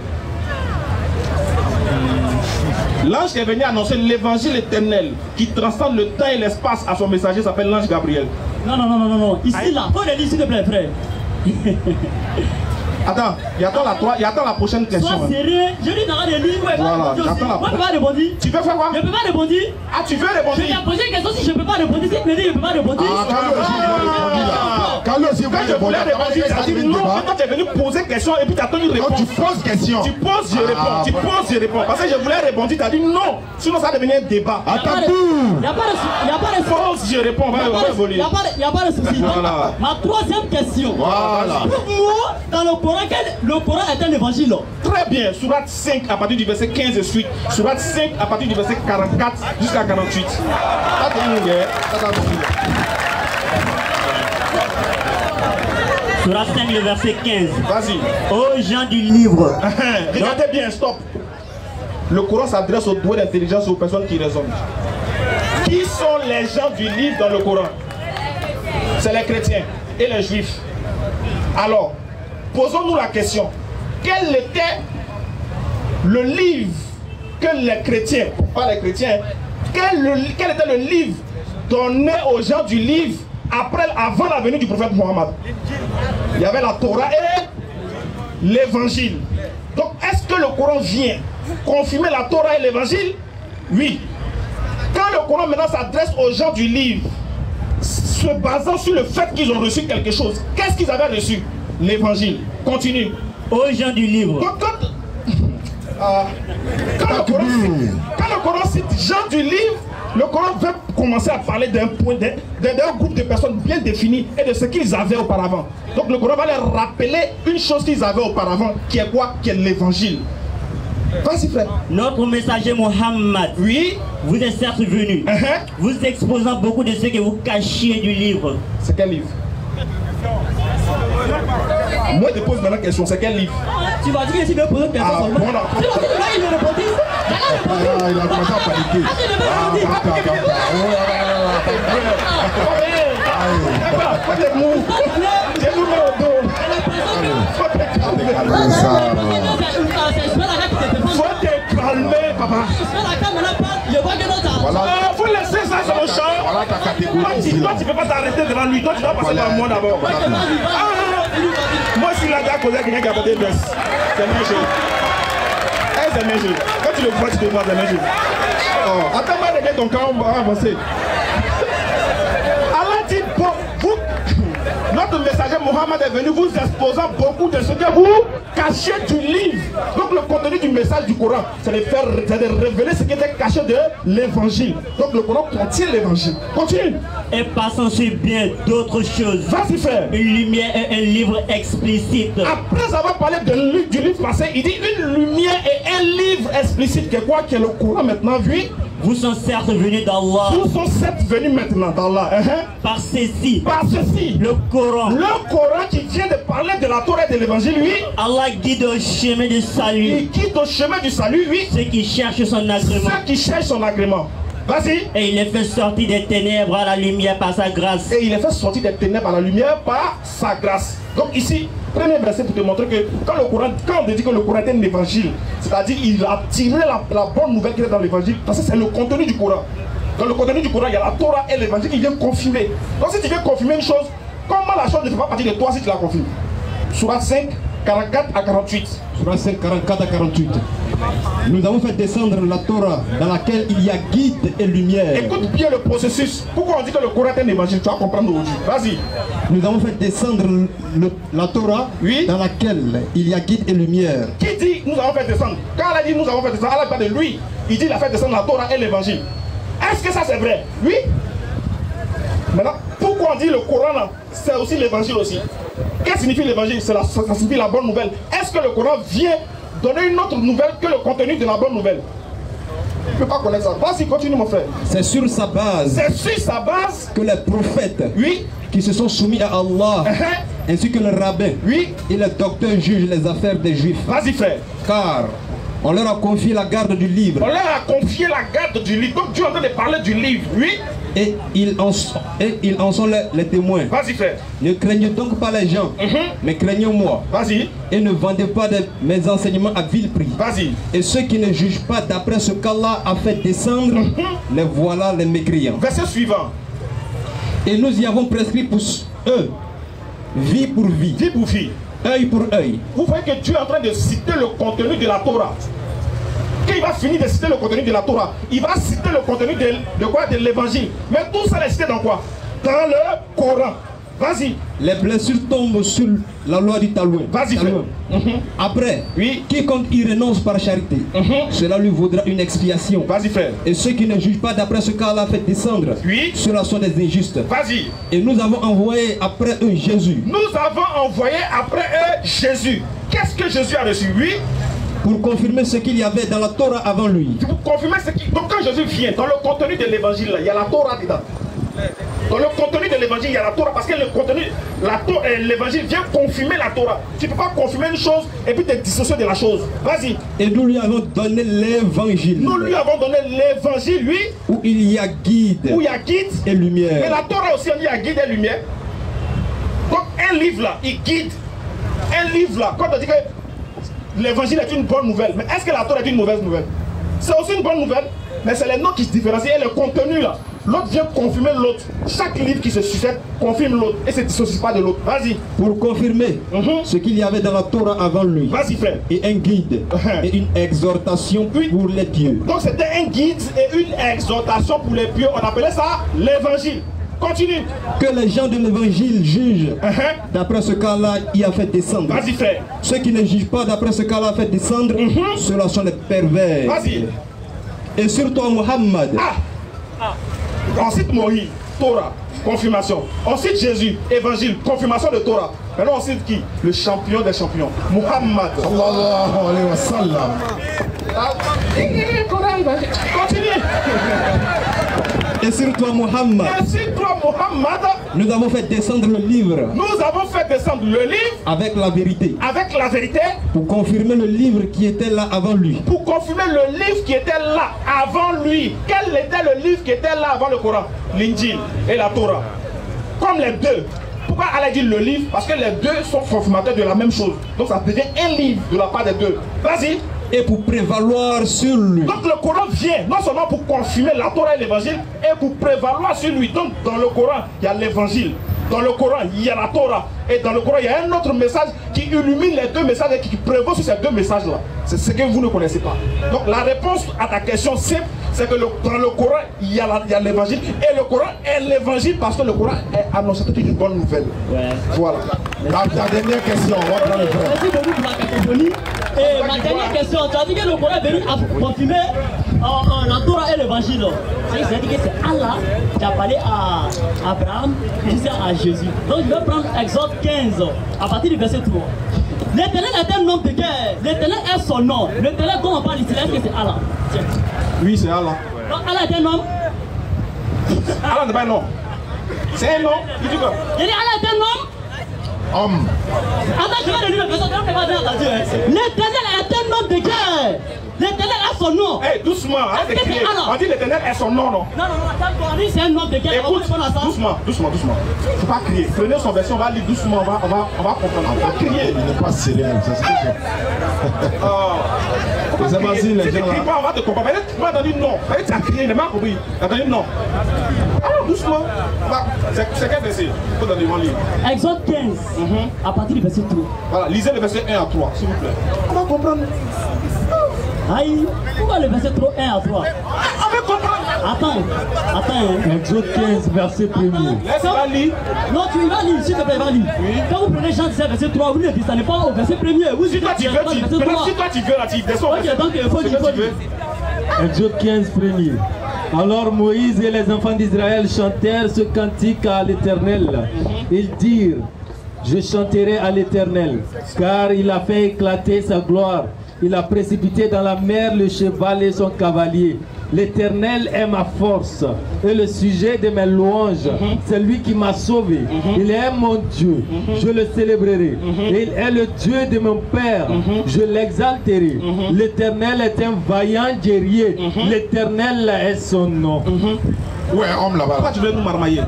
L'ange qui est venu annoncer l'évangile éternel qui transcende le temps et l'espace à son messager s'appelle l'ange Gabriel. Non. Ici, là, faut le lire, s'il te plaît, frère. Attends, il attend la prochaine question. Sois sérieux, je dis d'arrêter de lire. Voilà, j'attends la prochaine. Moi, je ne peux pas répondre. Tu veux faire quoi? Je ne peux pas répondre. Ah, tu veux répondre? Je vais poser une question si je ne peux pas répondre. Si tu me dis, je ne peux pas répondre. Carlos, si vous voulez répondre, tu as dit non, quand tu es venu poser question et puis tu as tenu une réponse. Tu poses question. Tu poses, je réponds. Tu poses, je réponds. Parce que je voulais répondre, tu as dit non. Sinon, ça va devenir un débat. Attends, il n'y a pas de pause, je réponds. Il n'y a pas de souci. Voilà. Ma troisième question. Voilà. Prouve-moi dans le Coran est un évangile. Très bien. Sourate 5 à partir du verset 15 et suite. Sourate 5 à partir du verset 44 jusqu'à 48. Sourate 5, le verset 15. Vas-y. Aux gens du livre. Regardez bien, stop. Le Coran s'adresse aux doués d'intelligence et aux personnes qui raisonnent. Qui sont les gens du livre dans le Coran? C'est les chrétiens et les juifs. Alors, posons-nous la question. Quel était le livre que les chrétiens, pas les chrétiens, quel était le livre donné aux gens du livre avant la venue du prophète Mohammed? Il y avait la Torah et l'évangile. Donc, est-ce que le Coran vient confirmer la Torah et l'évangile? Oui. Quand le Coran maintenant s'adresse aux gens du livre, se basant sur le fait qu'ils ont reçu quelque chose, qu'est-ce qu'ils avaient reçu? L'évangile. Continue. Aux gens du livre. Donc, quand le Coran cite gens du livre, le Coran veut commencer à parler d'un groupe de personnes bien définies et de ce qu'ils avaient auparavant. Donc le Coran va leur rappeler une chose qu'ils avaient auparavant, qui est quoi? Qui est l'évangile. Vas-y frère. Notre messager Mohammed, oui, vous êtes certes venu, vous exposant beaucoup de ce que vous cachiez du livre. C'est quel livre? Moi je te pose maintenant la question, c'est quel livre? Tu vas dire que tu veux poser une question seulement. Tu vas dire que là il me répondit. Il a commencé à paniquer. Faut te calmer, papa. Faut laisser ça sur le champ. Toi, tu peux pas t'arrêter devant lui. Toi, tu dois passer par moi d'abord. Moi, si la gars causait quelqu'un qui a porté une veste, c'est neigé. C'est neigé. Quand tu le vois, tu te vois, c'est neigé. Attends-moi de mettre ton camp, on va avancer. Allah dit, notre messager Mohammed est venu vous exposant beaucoup de ce que vous cachez du livre. Donc le contenu du message du Coran, c'est de révéler ce qui était caché de l'évangile. Donc le Coran contient l'évangile. Continue. Et passant sur bien d'autres choses. Vas-y frère. Une lumière et un livre explicite. Après avoir parlé du livre passé, il dit une lumière et un livre explicite. Que quoi? Que le Coran maintenant, oui. Vous sont certes venus d'Allah. Vous sont certes venus maintenant d'Allah. Par ceci. Par ceci. Le Coran. Le Coran qui vient de parler de la Torah et de l'évangile, oui. Allah guide au chemin du salut. Il guide au chemin du salut, oui. Ceux qui cherchent son agrément. Ceux qui cherchent son agrément. Vas-y. Et il les fait sortir des ténèbres à la lumière par sa grâce. Et il les fait sortir des ténèbres à la lumière par sa grâce. Donc ici, premier verset pour te montrer que quand on dit que le Coran est un évangile, c'est-à-dire il a tiré la bonne nouvelle qui est dans l'évangile, parce que c'est le contenu du Coran. Dans le contenu du Coran, il y a la Torah et l'évangile qui viennent confirmer. Donc si tu viens confirmer une chose, comment la chose ne fait pas partie de toi si tu la confirmes? Sourate 5, 44 à 48. Sourate 5, 44 à 48. Nous avons fait descendre la Torah dans laquelle il y a guide et lumière. Écoute bien le processus. Pourquoi on dit que le Coran est un évangile? Tu vas comprendre aujourd'hui. Vas-y. Nous avons fait descendre la Torah dans laquelle il y a guide et lumière. Qui dit nous avons fait descendre? Quand Allah dit nous avons fait descendre, Allah parle de lui. Il dit il a fait descendre la Torah et l'évangile. Est-ce que ça c'est vrai? Oui. Maintenant, pourquoi on dit le Coran là? C'est aussi l'évangile aussi. Qu'est-ce que signifie l'évangile? Ça signifie la bonne nouvelle. Est-ce que le Coran vient donner une autre nouvelle que le contenu de la bonne nouvelle? Tu ne peux pas connaître ça. Vas-y, continue mon frère. C'est sur sa base. C'est sur sa base que les prophètes, oui, qui se sont soumis à Allah, ainsi que le rabbin, oui, et les docteurs jugent les affaires des juifs. Vas-y frère. Car on leur a confié la garde du livre. On leur a confié la garde du livre. Donc Dieu est en train de parler du livre, oui. Et ils en sont les témoins. Vas-y frère. Ne craignez donc pas les gens, mais craignez-moi. Vas-y. Et ne vendez pas mes enseignements à vil prix. Vas-y. Et ceux qui ne jugent pas d'après ce qu'Allah a fait descendre, les voilà les mécréants. Verset suivant. Et nous y avons prescrit pour eux, vie pour vie. Vie pour vie. Œil pour œil. Vous voyez que Dieu est en train de citer le contenu de la Torah. Quand il va finir de citer le contenu de la Torah, il va citer le contenu de quoi? De l'évangile. Mais tout ça est cité dans quoi? Dans le Coran. Vas-y. Les blessures tombent sur la loi du Talouin. Vas-y, frère. Après, oui, quiconque y renonce par charité, cela lui vaudra une expiation. Vas-y, frère. Et ceux qui ne jugent pas d'après ce qu'Allah a fait descendre, oui, ceux-là sont des injustes. Vas-y. Et nous avons envoyé après eux Jésus. Nous avons envoyé après eux Jésus. Qu'est-ce que Jésus a reçu? Oui. Pour confirmer ce qu'il y avait dans la Torah avant lui. Pour confirmer ce qui... Donc quand Jésus vient, dans le contenu de l'évangile, il y a la Torah dedans. Dans le contenu de l'évangile, il y a la Torah, parce que le contenu, l'évangile vient confirmer la Torah. Tu ne peux pas confirmer une chose et puis te dissocier de la chose. Vas-y. Et nous lui avons donné l'évangile. Nous lui avons donné l'évangile, lui. Où il y a guide. Où il y a guide et lumière. Mais la Torah aussi, il y a guide et lumière. Donc un livre là, il guide. Un livre là, quand on dit que l'évangile est une bonne nouvelle, mais est-ce que la Torah est une mauvaise nouvelle? C'est aussi une bonne nouvelle, mais c'est les noms qui se différencient et le contenu là. l'autre vient confirmer l'autre. Chaque livre qui se succède confirme l'autre et ne se dissocie pas de l'autre. Vas-y. Pour confirmer ce qu'il y avait dans la Torah avant lui. Vas-y, frère. Et un guide et une exhortation pour les pieux. Donc c'était un guide et une exhortation pour les pieux. On appelait ça l'évangile. Continue. Que les gens de l'évangile jugent d'après ce qu'Allah y a fait descendre. Vas-y, frère. Ceux qui ne jugent pas d'après ce qu'Allah a fait descendre, ceux-là sont les pervers. Vas-y. Et sur toi, Muhammad. On cite Moïse, Torah, confirmation. On cite Jésus, évangile, confirmation de Torah. Maintenant on cite qui? Le champion des champions, Muhammad. Sallallahu alayhi wa sallam. Continue. Et sur toi, Muhammad. Et sur toi, Muhammad. Nous avons fait descendre le livre. Nous avons fait descendre le livre. Avec la vérité. Avec la vérité. Pour confirmer le livre qui était là avant lui. Pour confirmer le livre qui était là avant lui. Quel était le livre qui était là avant le Coran? L'Injil et la Torah. Comme les deux. Pourquoi Allah dit le livre? Parce que les deux sont confirmateurs de la même chose. Donc ça devient un livre de la part des deux. Vas-y. Et pour prévaloir sur lui. Donc le Coran vient non seulement pour confirmer la Torah et l'évangile, et pour prévaloir sur lui. Donc dans le Coran, il y a l'évangile. Dans le Coran, il y a la Torah. Et dans le Coran, il y a un autre message qui illumine les deux messages et qui prévaut sur ces deux messages-là. C'est ce que vous ne connaissez pas. Donc la réponse à ta question simple, c'est que dans le Coran, il y a l'évangile. Et le Coran est l'évangile parce que le Coran est annonciateur d'une bonne nouvelle. Ouais. Voilà. La dernière question, on va prendre le frère. Merci beaucoup pour la cacophonie. Et ma dernière question, tu as dit que le Coran est venu confirmer la Torah et l'évangile. C'est-à-dire que c'est Allah qui a parlé à Abraham, puis à Jésus. Donc je vais prendre Exode 15, à partir du verset 3. L'Éternel est un homme de guerre. L'Éternel est son nom. L'Éternel dont on parle ici, est-ce que c'est Allah? Tiens. Oui, c'est Allah. Donc Allah est un homme. Allah n'est pas un homme. C'est un homme. Il dit quoi? Il dit Allah est un homme. Homme. Attends, je vais le lire le verset, on ne va pas bien entendu. L'Éternel est un homme de guerre. L'Éternel a son nom. Hey, doucement, arrête de crier. On dit l'Éternel est son nom, non? Non, on dit c'est un homme de guerre. Écoute, doucement. Faut pas crier. Prenez son version, on va lire doucement, on va comprendre. On va crier. Il n'est pas sérieux, ça se fait. C'est facile, les gens. Si tu cries pas, on va te comprendre. Tu m'as entendu non. Tu as crié, il n'a pas compris. Tu as entendu non. Alors, doucement. C'est quel verset? Il faut donner mon livre. Exode 15, à partir du verset 3. Voilà, lisez le verset 1 à 3, s'il vous plaît. On va comprendre. Aïe, pourquoi le verset 3, 1 à 3? On va comprendre. Attends. Exode 15, verset 1er. Laisse-moi lire. Non, tu vas lire, s'il te plaît, va lire. Oui. Quand vous prenez Jean 17, verset 3, vous ne descendez pas au verset 1er. Vous si toi tu veux, tu descends. Ok, donc il faut dire. Exode 15, 1er. Alors Moïse et les enfants d'Israël chantèrent ce cantique à l'Éternel. Ils dirent: je chanterai à l'Éternel, car il a fait éclater sa gloire. Il a précipité dans la mer le cheval et son cavalier. L'Éternel est ma force et le sujet de mes louanges. C'est lui qui m'a sauvé. Il est mon Dieu. Je le célébrerai. Il est le Dieu de mon Père. Je l'exalterai. L'Éternel est un vaillant guerrier. L'Éternel est son nom. Ouais, homme là-bas. Pourquoi tu veux nous marmailler?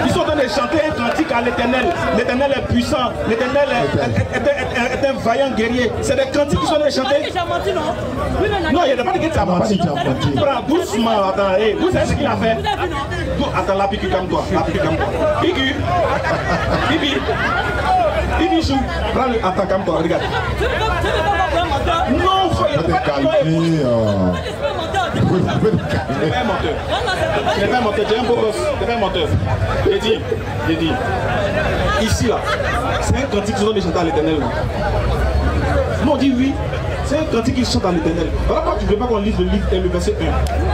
Ils sont en train de chanter un cantique à l'Éternel. L'Éternel est puissant. L'Éternel est un vaillant guerrier. C'est des cantiques qui sont en train de chanter. Non, il n'y a pas de qui t'a menti. Prends doucement. Attends, vous savez ce qu'il a fait? Attends, la piqûre comme toi. Piqûre. Bibi joue. Prends-le. Attends, comme toi. Regarde. Non, il n'y a pas de il n'est pas un menteur. Il n'est pas un menteur. Tu es un beau gosse. Tu n'es pas un menteur. J'ai dit. Ici, là, c'est un cantique qui sont de chanter à l'Éternel. Non, on dit oui. C'est un cantique qui chante à l'Éternel. Voilà pourquoi tu ne veux pas qu'on lise le livre et le verset 1.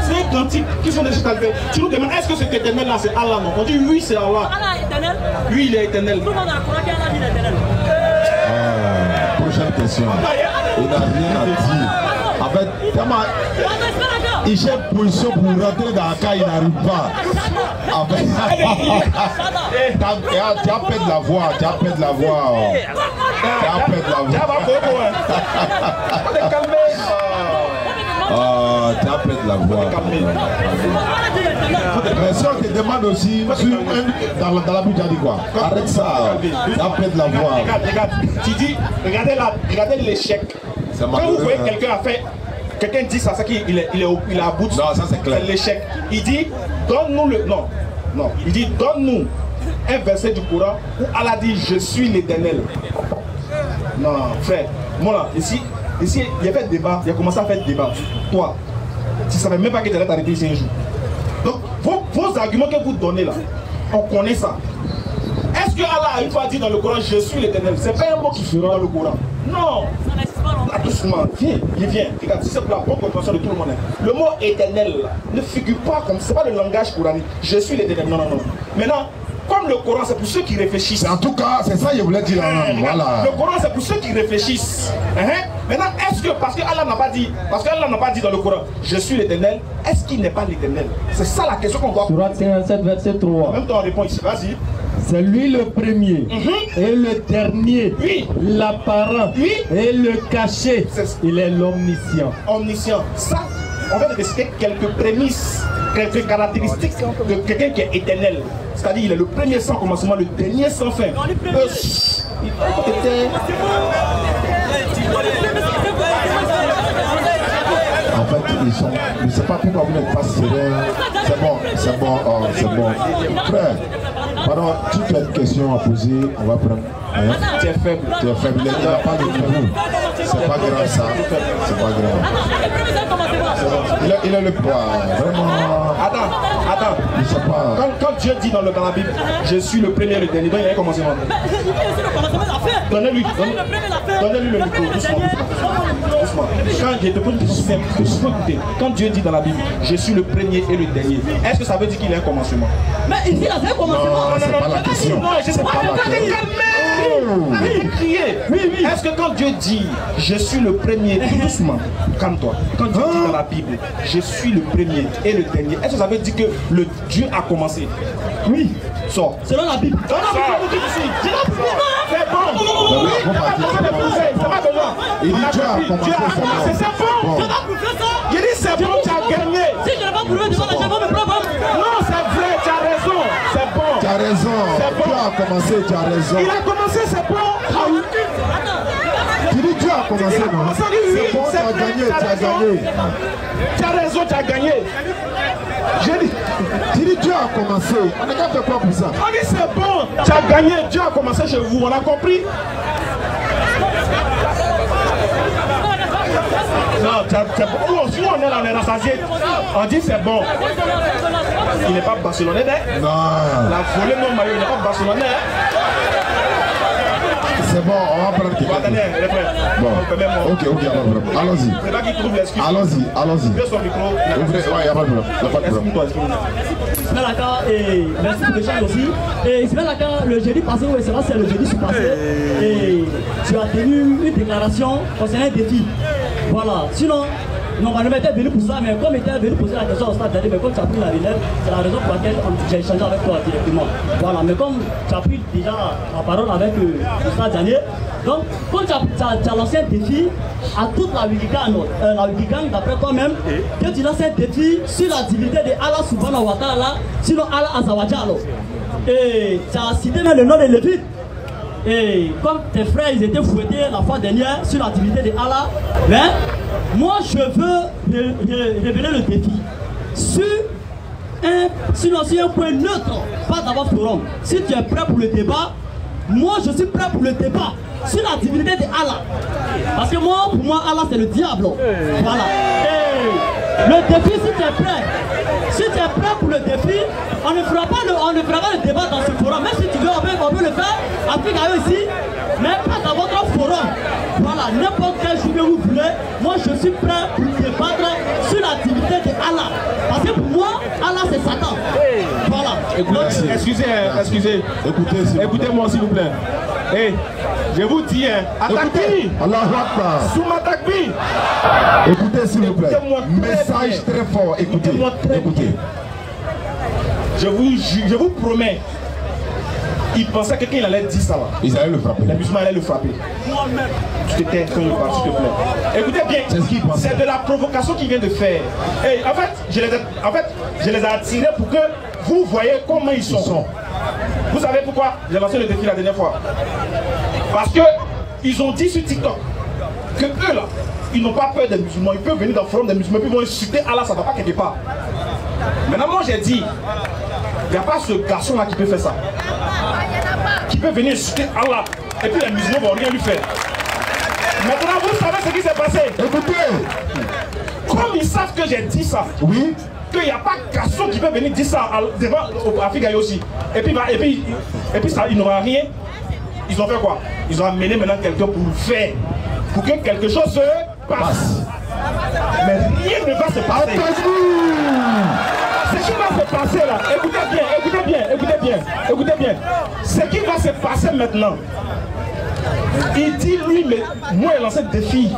C'est un cantique qui sont de chanter à l'Éternel. Tu nous demandes, est-ce que cet Éternel-là, c'est Allah? Non. On dit oui, c'est Allah. Allah est éternel. Oui, il est éternel. Tout le monde a le Coran qui est éternel. Prochaine question. Il n'a rien à dire. En fait, il cherche position pour rentrer dans la cas, il n'arrive pas. En fait, tu as perdu la voix. Tu as perdu la voix. Tu as perdu la voix. Mais si on te demande aussi, dans la Bible, tu as dit quoi? Arrête ça. Tu as perdu la voix. Regarde, tu dis, regardez l'échec. Quand vous voyez quelqu'un a fait quelqu'un dit ça, c'est qu'il est à bout de... Non, ça c'est clair. L'échec. Il dit, donne-nous le... Non. Il dit, donne-nous un verset du Coran où Allah dit, je suis l'Éternel. Non, frère. Moi là, ici, il y avait débat, il a commencé à faire débat. Toi, tu ne savais même pas que tu allais t'arrêter ici un jour. Donc, vos arguments que vous donnez là, on connaît ça. Est-ce que Allah a une fois dit dans le Coran, je suis l'Éternel? C'est pas un mot qui fera dans le Coran. Non. Doucement, viens. Regarde, si c'est pour la bonne compréhension de tout le monde. Le mot éternel ne figure pas comme, c'est pas le langage coranique. Je suis l'Éternel. Non. Maintenant, comme le Coran, c'est pour ceux qui réfléchissent. En tout cas, c'est ça que je voulais dire. Voilà. Le Coran, c'est pour ceux qui réfléchissent. Maintenant, est-ce que, parce que Allah n'a pas dit dans le Coran, je suis l'Éternel, est-ce qu'il n'est pas l'Éternel? C'est ça la question qu'on doit poser. Surat 57, verset 3. En même temps, on répond ici. Vas-y. C'est lui le premier et le dernier, l'apparent et le caché. Il est l'omniscient. Omniscient. Ça, on va décider quelques prémices, quelques caractéristiques de quelqu'un qui est éternel. C'est-à-dire, il est le premier sans commencement, le dernier sans fin. En fait, ils sont... Je ne sais pas pourquoi vous n'êtes pas serein. C'est bon. Frère, pardon, si tu as une question à poser, on va prendre. Tu es faible. Il n'a pas de niveau. C'est pas grave ça. C'est pas grave. Il a le poids. Vraiment. Attends. Je sais pas. Quand Dieu dit dans la Bible, je suis le premier et le dernier, donc il y a un commencement. Donnez-lui le micro, doucement. Quand je te pose une question simple, quand Dieu dit dans la Bible, je suis le premier et le dernier, est-ce que ça veut dire qu'il y a un commencement? Mais ici, là, c'est un commencement. Non, c'est pas la question. C'est pas la question. Oui. Est-ce que quand Dieu dit je suis le premier, tout doucement, calme-toi. Quand Dieu dit dans la Bible je suis le premier et le dernier, est-ce que ça veut dire que le Dieu a commencé? Oui. Sors. Selon la Bible. C'est bon. C'est pas besoin. Il dit Dieu a commencé. C'est bon. Il dit c'est bon, tu as gagné. Si je n'ai pas prouvé devant la jambe, me prends. Non, c'est vrai, tu as raison. C'est bon. Tu as raison. Dieu a commencé, tu as raison. Il a commencé, c'est bon. Tu dis Dieu a commencé, non? C'est bon, tu as gagné. Tu as raison, tu as gagné. J'ai dit, tu dis Dieu a commencé. On n'a qu'à faire quoi pour ça? On dit c'est bon, tu as gagné. Dieu a commencé chez vous, on a compris? Non, si on est là, on est rassasié. On dit c'est bon. Il n'est pas barcelonais, hein? Non. La volée non maillot, il n'est pas barcelonais. C'est bon, on va prendre quelqu'un. Bon, ok, allons-y. C'est là qu'il trouve l'excuse. Allons-y. Ouvre son micro. Ouvrez, ouais, il n'y a pas de problème. Ismaël Aka, et merci pour l'échange aussi. Et Ismaël Aka, le jeudi passé, oui, c'est vrai, c'est le jeudi sous-passé. Et tu as tenu une déclaration concernant un défi. Voilà, sinon, normalement, était venu pour ça, mais comme il était venu poser la question au stade dernier, mais comme tu as pris la relève, c'est la raison pour laquelle j'ai échangé avec toi directement. Voilà, mais comme tu as pris déjà la parole avec le stade dernier, donc quand tu as lancé un défi à toute la Wikigang, d'après toi-même, que tu lances un défi sur la divinité de Allah Subhanahu wa Ta'ala, sinon Allah Azawajal. Et tu as cité même le nom de Lévite. Et comme tes frères ils étaient fouettés la fois dernière sur la divinité de Allah, mais moi je veux révéler le défi sur un point neutre, pas d'abord forum. Si tu es prêt pour le débat, moi je suis prêt pour le débat sur la divinité de Allah. Parce que moi, pour moi, Allah c'est le diable. Voilà. Et le défi, si tu es prêt pour le défi, on ne fera pas le débat dans ce forum. Même si tu veux, on peut le faire avec eux ici, mais pas dans votre forum. Voilà, n'importe quel jour que vous voulez, moi je suis prêt pour débattre sur la divinité de Allah. Parce que pour moi, Allah c'est Satan. Voilà. Excusez. Écoutez-moi s'il vous plaît. Hey, je vous dis, attaque-lui. Souma attaque-lui. Écoutez s'il vous plaît. Message très fort. Écoutez. Je vous promets. Il pensait que quelqu'un allait dire ça là. Ils allaient le frapper. Les musulmans allaient le frapper. Moi-même. Tu te tais quand il parle, s'il te plaît. Écoutez bien, c'est de la provocation qu'il vient de faire. Et en fait, je les ai attirés pour que vous voyez comment ils sont. Vous savez pourquoi j'ai lancé le défi la dernière fois? Parce que ils ont dit sur TikTok que eux là, ils n'ont pas peur des musulmans. Ils peuvent venir dans le forum des musulmans, puis ils vont insulter Allah, ça ne va pas quelque part. Maintenant, moi j'ai dit, il n'y a pas ce garçon-là qui peut faire ça. Qui peut venir insulter Allah, et puis les musulmans ne vont rien lui faire. Maintenant, vous savez ce qui s'est passé. Écoutez, comme ils savent que j'ai dit ça, oui, qu'il n'y a pas de garçon qui peut venir dire ça devant Afigayo aussi. Et puis ça, il n'aura rien. Ils ont fait quoi? Ils ont amené maintenant quelqu'un pour le faire. Pour que quelque chose se passe. Mais rien ne va se passer. Ce qui va se passer là, écoutez bien. Ce qui va se passer maintenant, il dit lui, mais moi il a lancé le défi.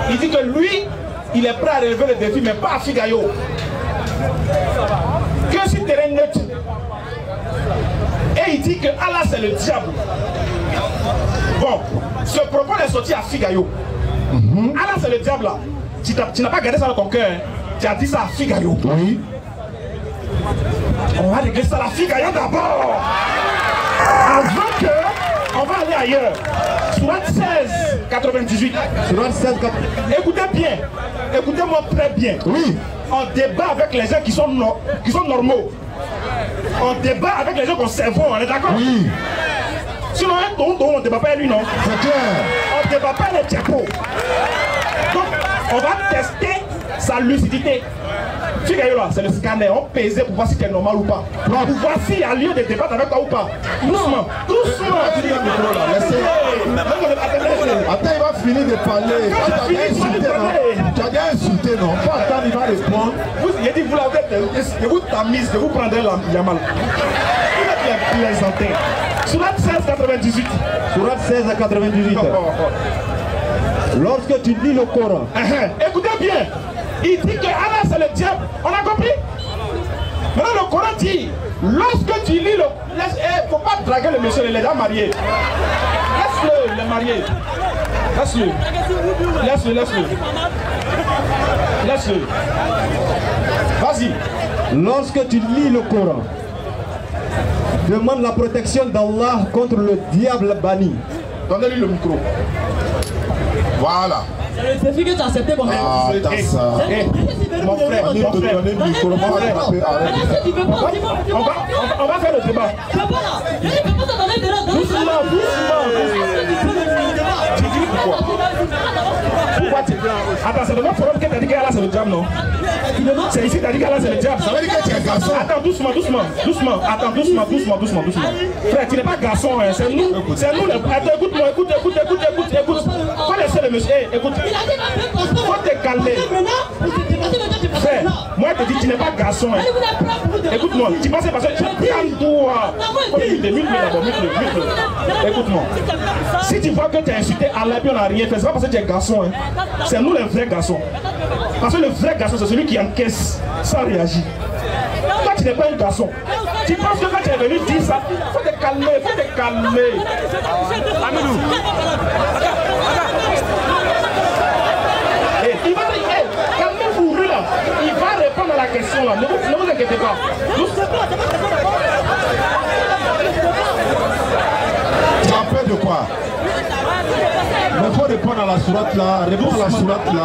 Il dit que lui, il est prêt à relever le défi, mais pas à Figayo. Que si terrain neutre. Et il dit que Allah c'est le diable. Bon, ce propos est sorti à Figayo. Allah c'est le diable là. Tu n'as pas gardé ça dans ton cœur. Hein. Tu as dit ça à Figayo. Oui. On va régler ça à Figayo d'abord. Avant que on va aller ailleurs. Sourate 16, 98. Sourate 16, 98. Écoutez bien. Écoutez-moi très bien. Oui. On débat avec les gens qui sont normaux. On débat avec les gens qui ont cerveau, on est d'accord? Oui. Sinon, un tonton, on ne débat pas lui, non? C'est clair. On ne débat pas les diapos. Donc, on va tester sa lucidité. Figayo là, c'est le scanner. On pèse pour voir si tu es normal ou pas. Pour voir s'il y a lieu de débattre avec toi ou pas. Doucement. Attends, il va finir de parler. Tu as bien insulté, non? Pas attendre, il va répondre. Il a dit, vous l'avez, je vous tamise, je vous prendrai la Yamal. Il a bien plaisanté. Sourate 16, 98. Sourate 16 à 98. Lorsque tu lis le Coran. Écoutez bien. Il dit que Allah c'est le diable. On a compris? Maintenant le Coran dit, lorsque tu lis le... Il ne faut pas draguer le monsieur, il est déjà marié. Laisse-le, il est marié. Laisse-le. Vas-y. Lorsque tu lis le Coran, demande la protection d'Allah contre le diable banni. Donnez-lui le micro. Voilà. C'est le défi que tu as accepté comme Ah, attends ça. Mon frère, On te donner le micro. On va faire le débat. Doucement. Tu dis pourquoi? Pourquoi tu plains? Attends, c'est dans notre forum que tu as dit qu'Allah c'est le diable, non? C'est ici que tu as dit qu'Allah c'est le diable. Ça veut dire que tu es garçon. Attends, doucement. Attends, doucement. Frère, tu n'es pas garçon, hein. C'est nous. Attends, écoute-moi, écoute. Faut laisser le monsieur. Écoute. Faut te calmer. Frère, moi je te dis, tu n'es pas garçon. Hein. Écoute-moi, tu penses parce que tu calme-toi. Écoute-moi. Si tu vois que tu as insulté Allah, puis on n'a rien fait, c'est pas parce que tu es garçon. Hein. C'est nous les vrais garçons. Parce que le vrai garçon, c'est celui qui encaisse sans réagir. Toi, tu n'es pas un garçon. Tu penses que quand tu es venu dire ça, faut te calmer. Amidou. Il va calmez-vous, lui là. Il va répondre à la question là. Ne vous inquiétez pas. Tu as peur de quoi? Il faut répondre à la sourate là. Réponds à la sourate là.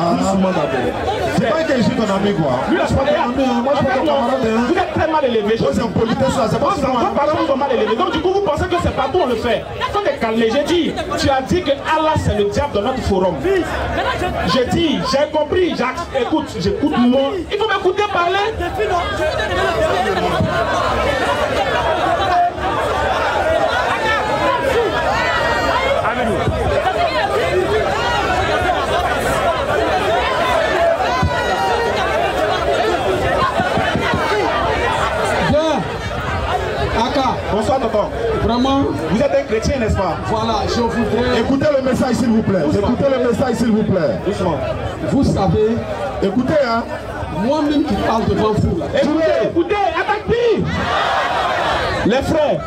C'est pas que je suis ton ami quoi. Lui là, je suis pas ton ami. Moi je suis ton camarade. Vous êtes très mal élevé. C'est un politesse là. C'est pas ça. Vous êtes mal élevé. Donc du coup vous pensez que c'est partout on le fait. Faut te calmer. J'ai dit, tu as dit que Allah c'est le diable de notre forum. J'ai dit, j'ai compris. Écoute, j'écoute moi. Il faut m'écouter parler. Bonsoir tonton. Vraiment, vous êtes un chrétien, n'est-ce pas? Voilà, je voudrais... Écoutez le message s'il vous plaît. Doucement. Vous savez... Écoutez, hein. Moi-même qui parle devant vous là. Écoutez, attaque-lui. Les frères,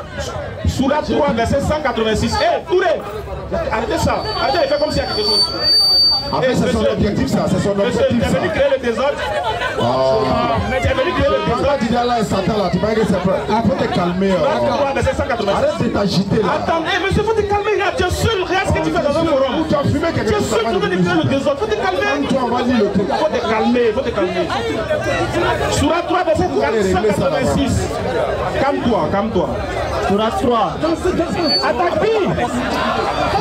Sourate 3, verset 186. Touré, arrêtez ça. Arrêtez de faire comme s'il y a quelque chose. En fait, c'est son objectif, ça. C'est son objectif. Tu es venu créer le désordre. Tu es venu créer le désordre. Quand tu dis là, Satan, là, tu vas que c'est prêt. Il faut te calmer. Arrête de t'agiter là. Attends, monsieur, faut te calmer. Tu es seul. Regarde ce que tu fais dans un forum. Tu as fumé quelque chose. Tu es seul. Tu veux créer le désordre. Faut te calmer. Toi, on va dire le truc. Faut te calmer. Faut te calmer. Sourate 3, verset 186. Calme-toi, calme-toi. Sourate 3. Attaque qui?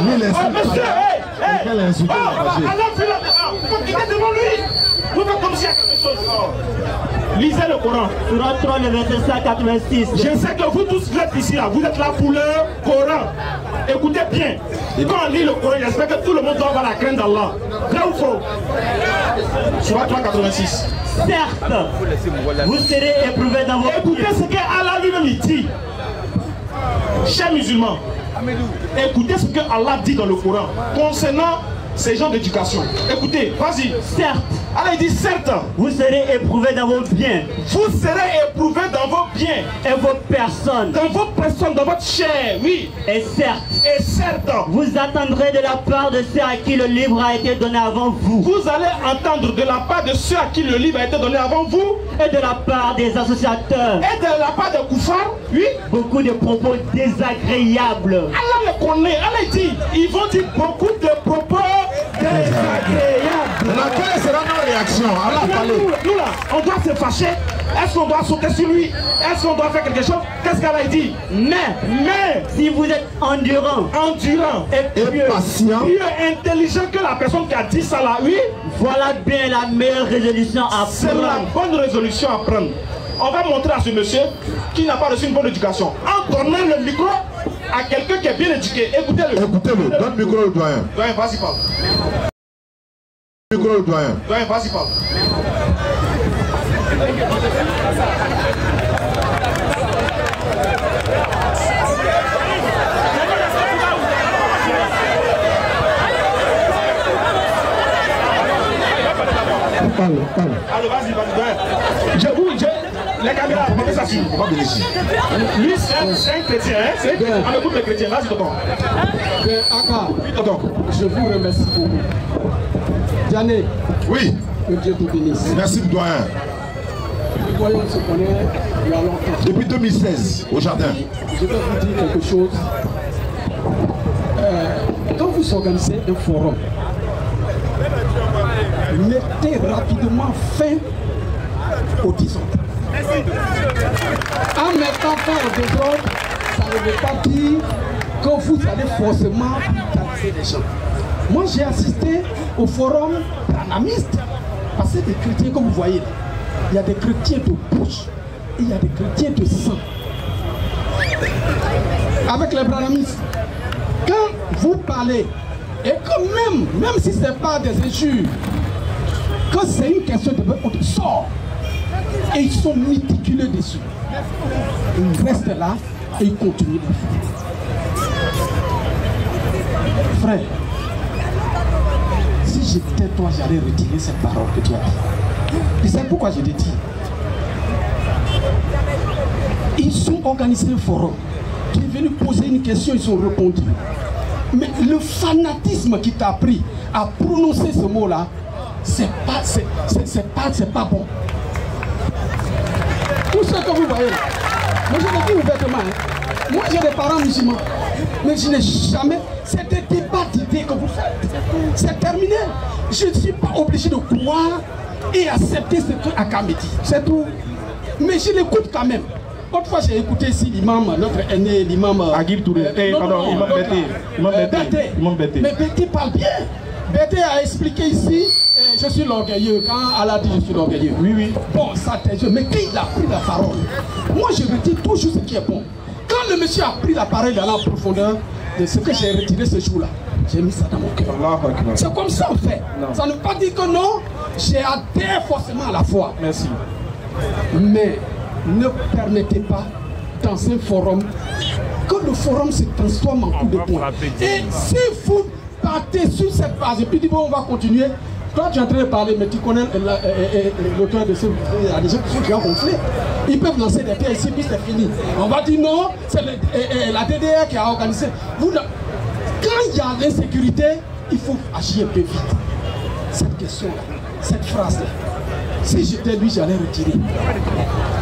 Monsieur, Allah fait la faut quitter devant lui. Vous faites comme s'il y a quelque chose. Lisez le Coran. Sourate 3, le verset 186. Je sais que vous tous vous êtes ici, là. Vous êtes là pour le Coran. Écoutez bien. Quand on lit le Coran, j'espère que tout le monde doit avoir la crainte d'Allah. Vrai ou faux? Sourate 3, 86. Certes, vous serez éprouvés dans vos... Écoutez ce que Allah lui-même dit. Chers musulmans, écoutez ce que Allah dit dans le Coran concernant ces gens d'éducation. Écoutez, vas-y. Certes. Allah dit certes. Vous serez éprouvés dans vos biens. Vous serez éprouvés dans vos biens. Et vos personnes. Dans vos personnes, dans votre chair, oui. Et certes. Et certes. Vous attendrez de la part de ceux à qui le livre a été donné avant vous. Vous allez entendre de la part de ceux à qui le livre a été donné avant vous. Et de la part des associateurs. Et de la part des koufars, oui. Beaucoup de propos désagréables. Allah le connaît. Allah dit, ils vont dire beaucoup de propos désagréables. Quelle sera notre réaction? Allah parle. Nous là, on doit se fâcher. Est-ce qu'on doit sauter sur lui? Est-ce qu'on doit faire quelque chose? Qu'est-ce qu'Allah dit? Mais si vous êtes endurant et pieux, patient, pieux, intelligent que la personne qui a dit ça là, oui, voilà bien la meilleure résolution à prendre. C'est la bonne résolution à prendre. On va montrer à ce monsieur qui n'a pas reçu une bonne éducation. En donnant le micro à quelqu'un qui est bien éduqué. Écoutez-le. Écoutez-le. Donne le micro au doyen. Doyen, vas-y, parle. Micro au doyen. Doyen, vas-y, parle. Parle. Allez, vas-y, doyen. Les caméras, mettez ça sur. Lui, c'est un chrétien, hein? On écoute les chrétiens. Vas-y, tonton. Aka, oui, tonton. Je vous remercie beaucoup. Diané. Oui. Que Dieu te bénisse. Merci, doyen. Nous voyons se connaître il y a longtemps. Depuis 2016, au jardin. Je vais vous dire quelque chose. Quand vous organisez un forum, mettez rapidement fin au désordre. En mettant fin au désordre, ça ne veut pas dire que vous allez forcément brutaliser les gens. Moi, j'ai assisté au forum branamiste, parce que des chrétiens, comme vous voyez, il y a des chrétiens de bouche et il y a des chrétiens de sang. Avec les branamistes, quand vous parlez, et que même si ce n'est pas des injures, quand c'est une question de votre sort, et ils sont méticuleux dessus, ils restent là et ils continuent de faire. Frère, si j'étais toi, j'allais retirer cette parole que tu as dit. Tu sais pourquoi je te dis? Ils ont organisé un forum. Tu es venu poser une question, ils ont répondu. Mais le fanatisme qui t'a pris à prononcer ce mot-là, c'est pas bon. Tout ce que vous voyez là, moi je le dis ouvertement, hein. Moi j'ai des parents musulmans, mais je n'ai jamais, c'est des débats d'idées que vous faites. C'est terminé. Je ne suis pas obligé de croire et accepter ce que Aka me dit. C'est tout. Mais je l'écoute quand même. Autrefois j'ai écouté ici l'imam, notre aîné, l'imam Aguil Touré. Pardon, imam Bété. Mais Bété parle bien. Bété a expliqué ici, je suis l'orgueilleux. Quand Allah dit je suis l'orgueilleux. Oui, oui. Bon, ça t'est Dieu. Mais qui il a pris la parole? Moi je retire toujours ce qui est bon. Quand le monsieur a pris la parole dans la profondeur de ce que j'ai retiré ce jour-là, j'ai mis ça dans mon cœur. C'est comme ça en fait. Non. Ça ne veut pas dire que non, j'ai adhéré forcément à la foi. Merci. Mais ne permettez pas dans un forum que le forum se transforme en coup de poing. Et si vous partez sur cette base et puis dites bon, on va continuer, toi tu es en train de parler, mais tu connais l'auteur de ce il y a des gens qui ont gonflé. Ils peuvent lancer des pierres ici, puis c'est fini. On va dire non, c'est la DDR qui a organisé. Quand il y a l'insécurité, il faut agir un peu vite. cette question-là, cette phrase-là. Si j'étais lui, j'allais retirer.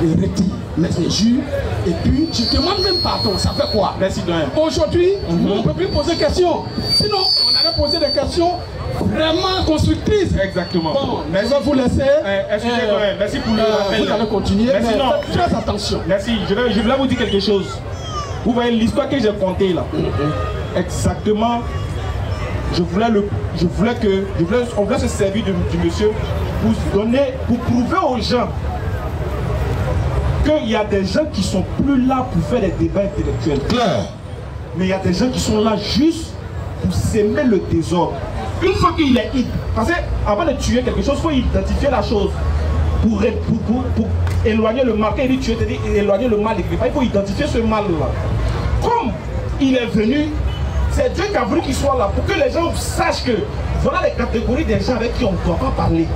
Je retire mes injures et puis je demande même pardon. Ça fait quoi? Merci de rien. Aujourd'hui, on ne peut plus poser de questions. Sinon, on allait poser des questions vraiment constructrices. Exactement. Bon, je vais vous laisser. Excusez-moi, merci pour le rappel. Vous allez continuer, merci, mais non. faites très attention. Merci, je voulais vous dire quelque chose. Vous voyez l'histoire que j'ai contée là. Exactement. On voulait se servir du monsieur pour prouver aux gens qu'il y a des gens qui sont plus là pour faire des débats intellectuels. Claire. Mais il y a des gens qui sont là juste pour s'aimer le désordre. Une fois qu'il est parce qu'avant de tuer quelque chose, il faut identifier la chose pour éloigner le mal. Quand il dit tuer, c'est-à-dire éloigner le mal. Il faut identifier ce mal-là. Comme il est venu, c'est Dieu qui a voulu qu'il soit là pour que les gens sachent que voilà les catégories des gens avec qui on ne doit pas parler.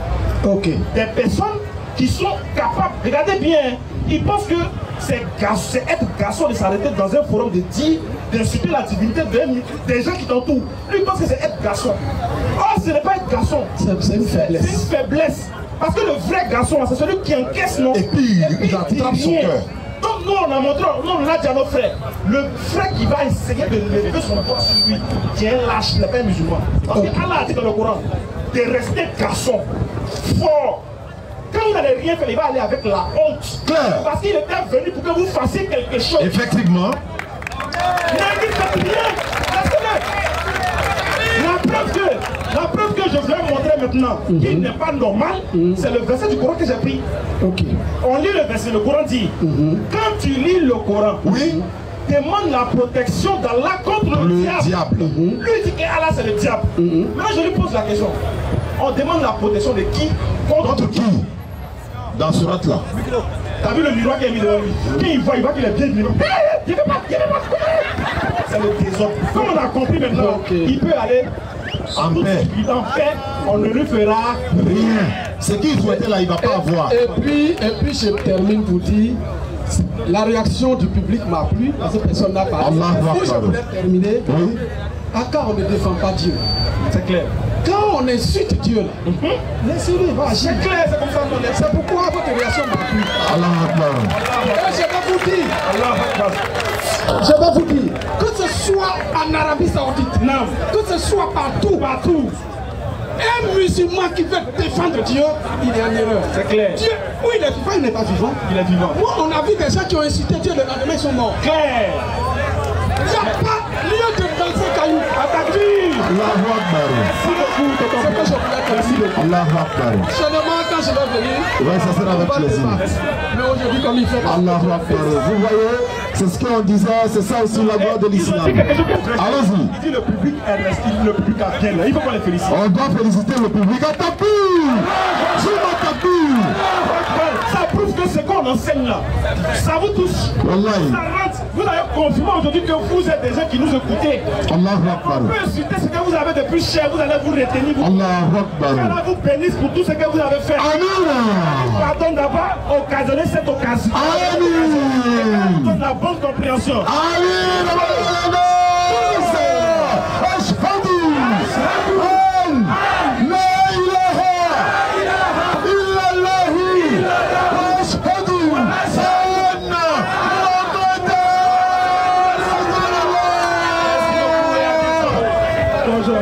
Ok. Des personnes qui sont capables, regardez bien, ils pensent que c'est être garçon de s'arrêter dans un forum de dire, d'insulter la divinité des gens qui t'entourent. Lui il pense que c'est être garçon. Or ce n'est pas être garçon. C'est une faiblesse. C'est une faiblesse. Parce que le vrai garçon, c'est celui qui encaisse, non? Et puis il attrape son cœur. Donc nous on a montré, nous on a dit à nos frères, le frère qui va essayer de lever son doigt sur lui, qui est lâche, n'est pas un musulman. Parce qu'Allah a dit dans le Coran, de rester garçon, fort. Quand il n'allait rien faire, il va aller avec la honte. Claire. Parce qu'il était venu pour que vous fassiez quelque chose. Effectivement. Ne dites rien, laissez-le. La preuve que je voulais montrer maintenant, qui n'est pas normal, c'est le verset du Coran que j'ai pris. Ok. On lit le verset, le Coran dit, quand tu lis le Coran, demande la protection d'Allah contre le diable. Lui dit que Allah c'est le diable. Maintenant je lui pose la question. On demande la protection de qui? Contre qui? Dans ce rat là. T'as vu le miroir qui est mis devant lui? Quand il voit qu'il est bien venu. C'est le désordre. Comme on a compris maintenant, il peut aller en paix. En paix, on ne lui fera rien. Ce qu'il souhaitait là, il ne va pas avoir. Et puis je termine pour dire, la réaction du public m'a plu, parce que personne n'a parlé. Et je voulais terminer. Oui. Quand on ne défend pas Dieu. C'est clair. Quand on insulte Dieu là, laissez-le, il va agir. C'est clair, c'est comme ça qu'on est. C'est pourquoi votre réaction m'a plu. Allah Akbar. Et je vais vous dire. Allah Akbar. Je vais vous dire, que ce soit en Arabie Saoudite, que ce soit partout, un musulman qui veut défendre Dieu, il est en erreur. C'est clair. Dieu, où il est vivant, il n'est pas vivant. Il est vivant. Moi, on a vu des gens qui ont insulté Dieu, le lendemain, ils sont morts. Clair. Il n'y a pas lieu de danser caillou. Attaque-lui. Allahu Akbar. Merci beaucoup, tonton. C'est que je voulais te dire. Allahu Akbar. Seulement quand je vais venir, oui, ça sera avec plaisir. Mais aujourd'hui, comme il fait. Allahu Akbar. Vous voyez, c'est ce qu'on disait, c'est ça aussi la gloire de l'islam. Allons-y. Il dit le public est resté, le public a bien là. Il faut qu'on les félicite. On doit féliciter le public. À tapis. Sur ma tapis. Ça prouve que ce qu'on enseigne là, ça vous touche. Wallahi. Ça rentre. Vous avez confirmé aujourd'hui que vous êtes des gens qui nous écoutez. Allahu Akbar. On peut insulter ce que vous avez de plus cher, vous allez vous retenir. Allahu Akbar. Allah vous bénisse pour tout ce que vous avez fait. Amen. Pardon d'avoir occasionné cette occasion. Amen. Donne la bonne compréhension. Amen. Bonjour.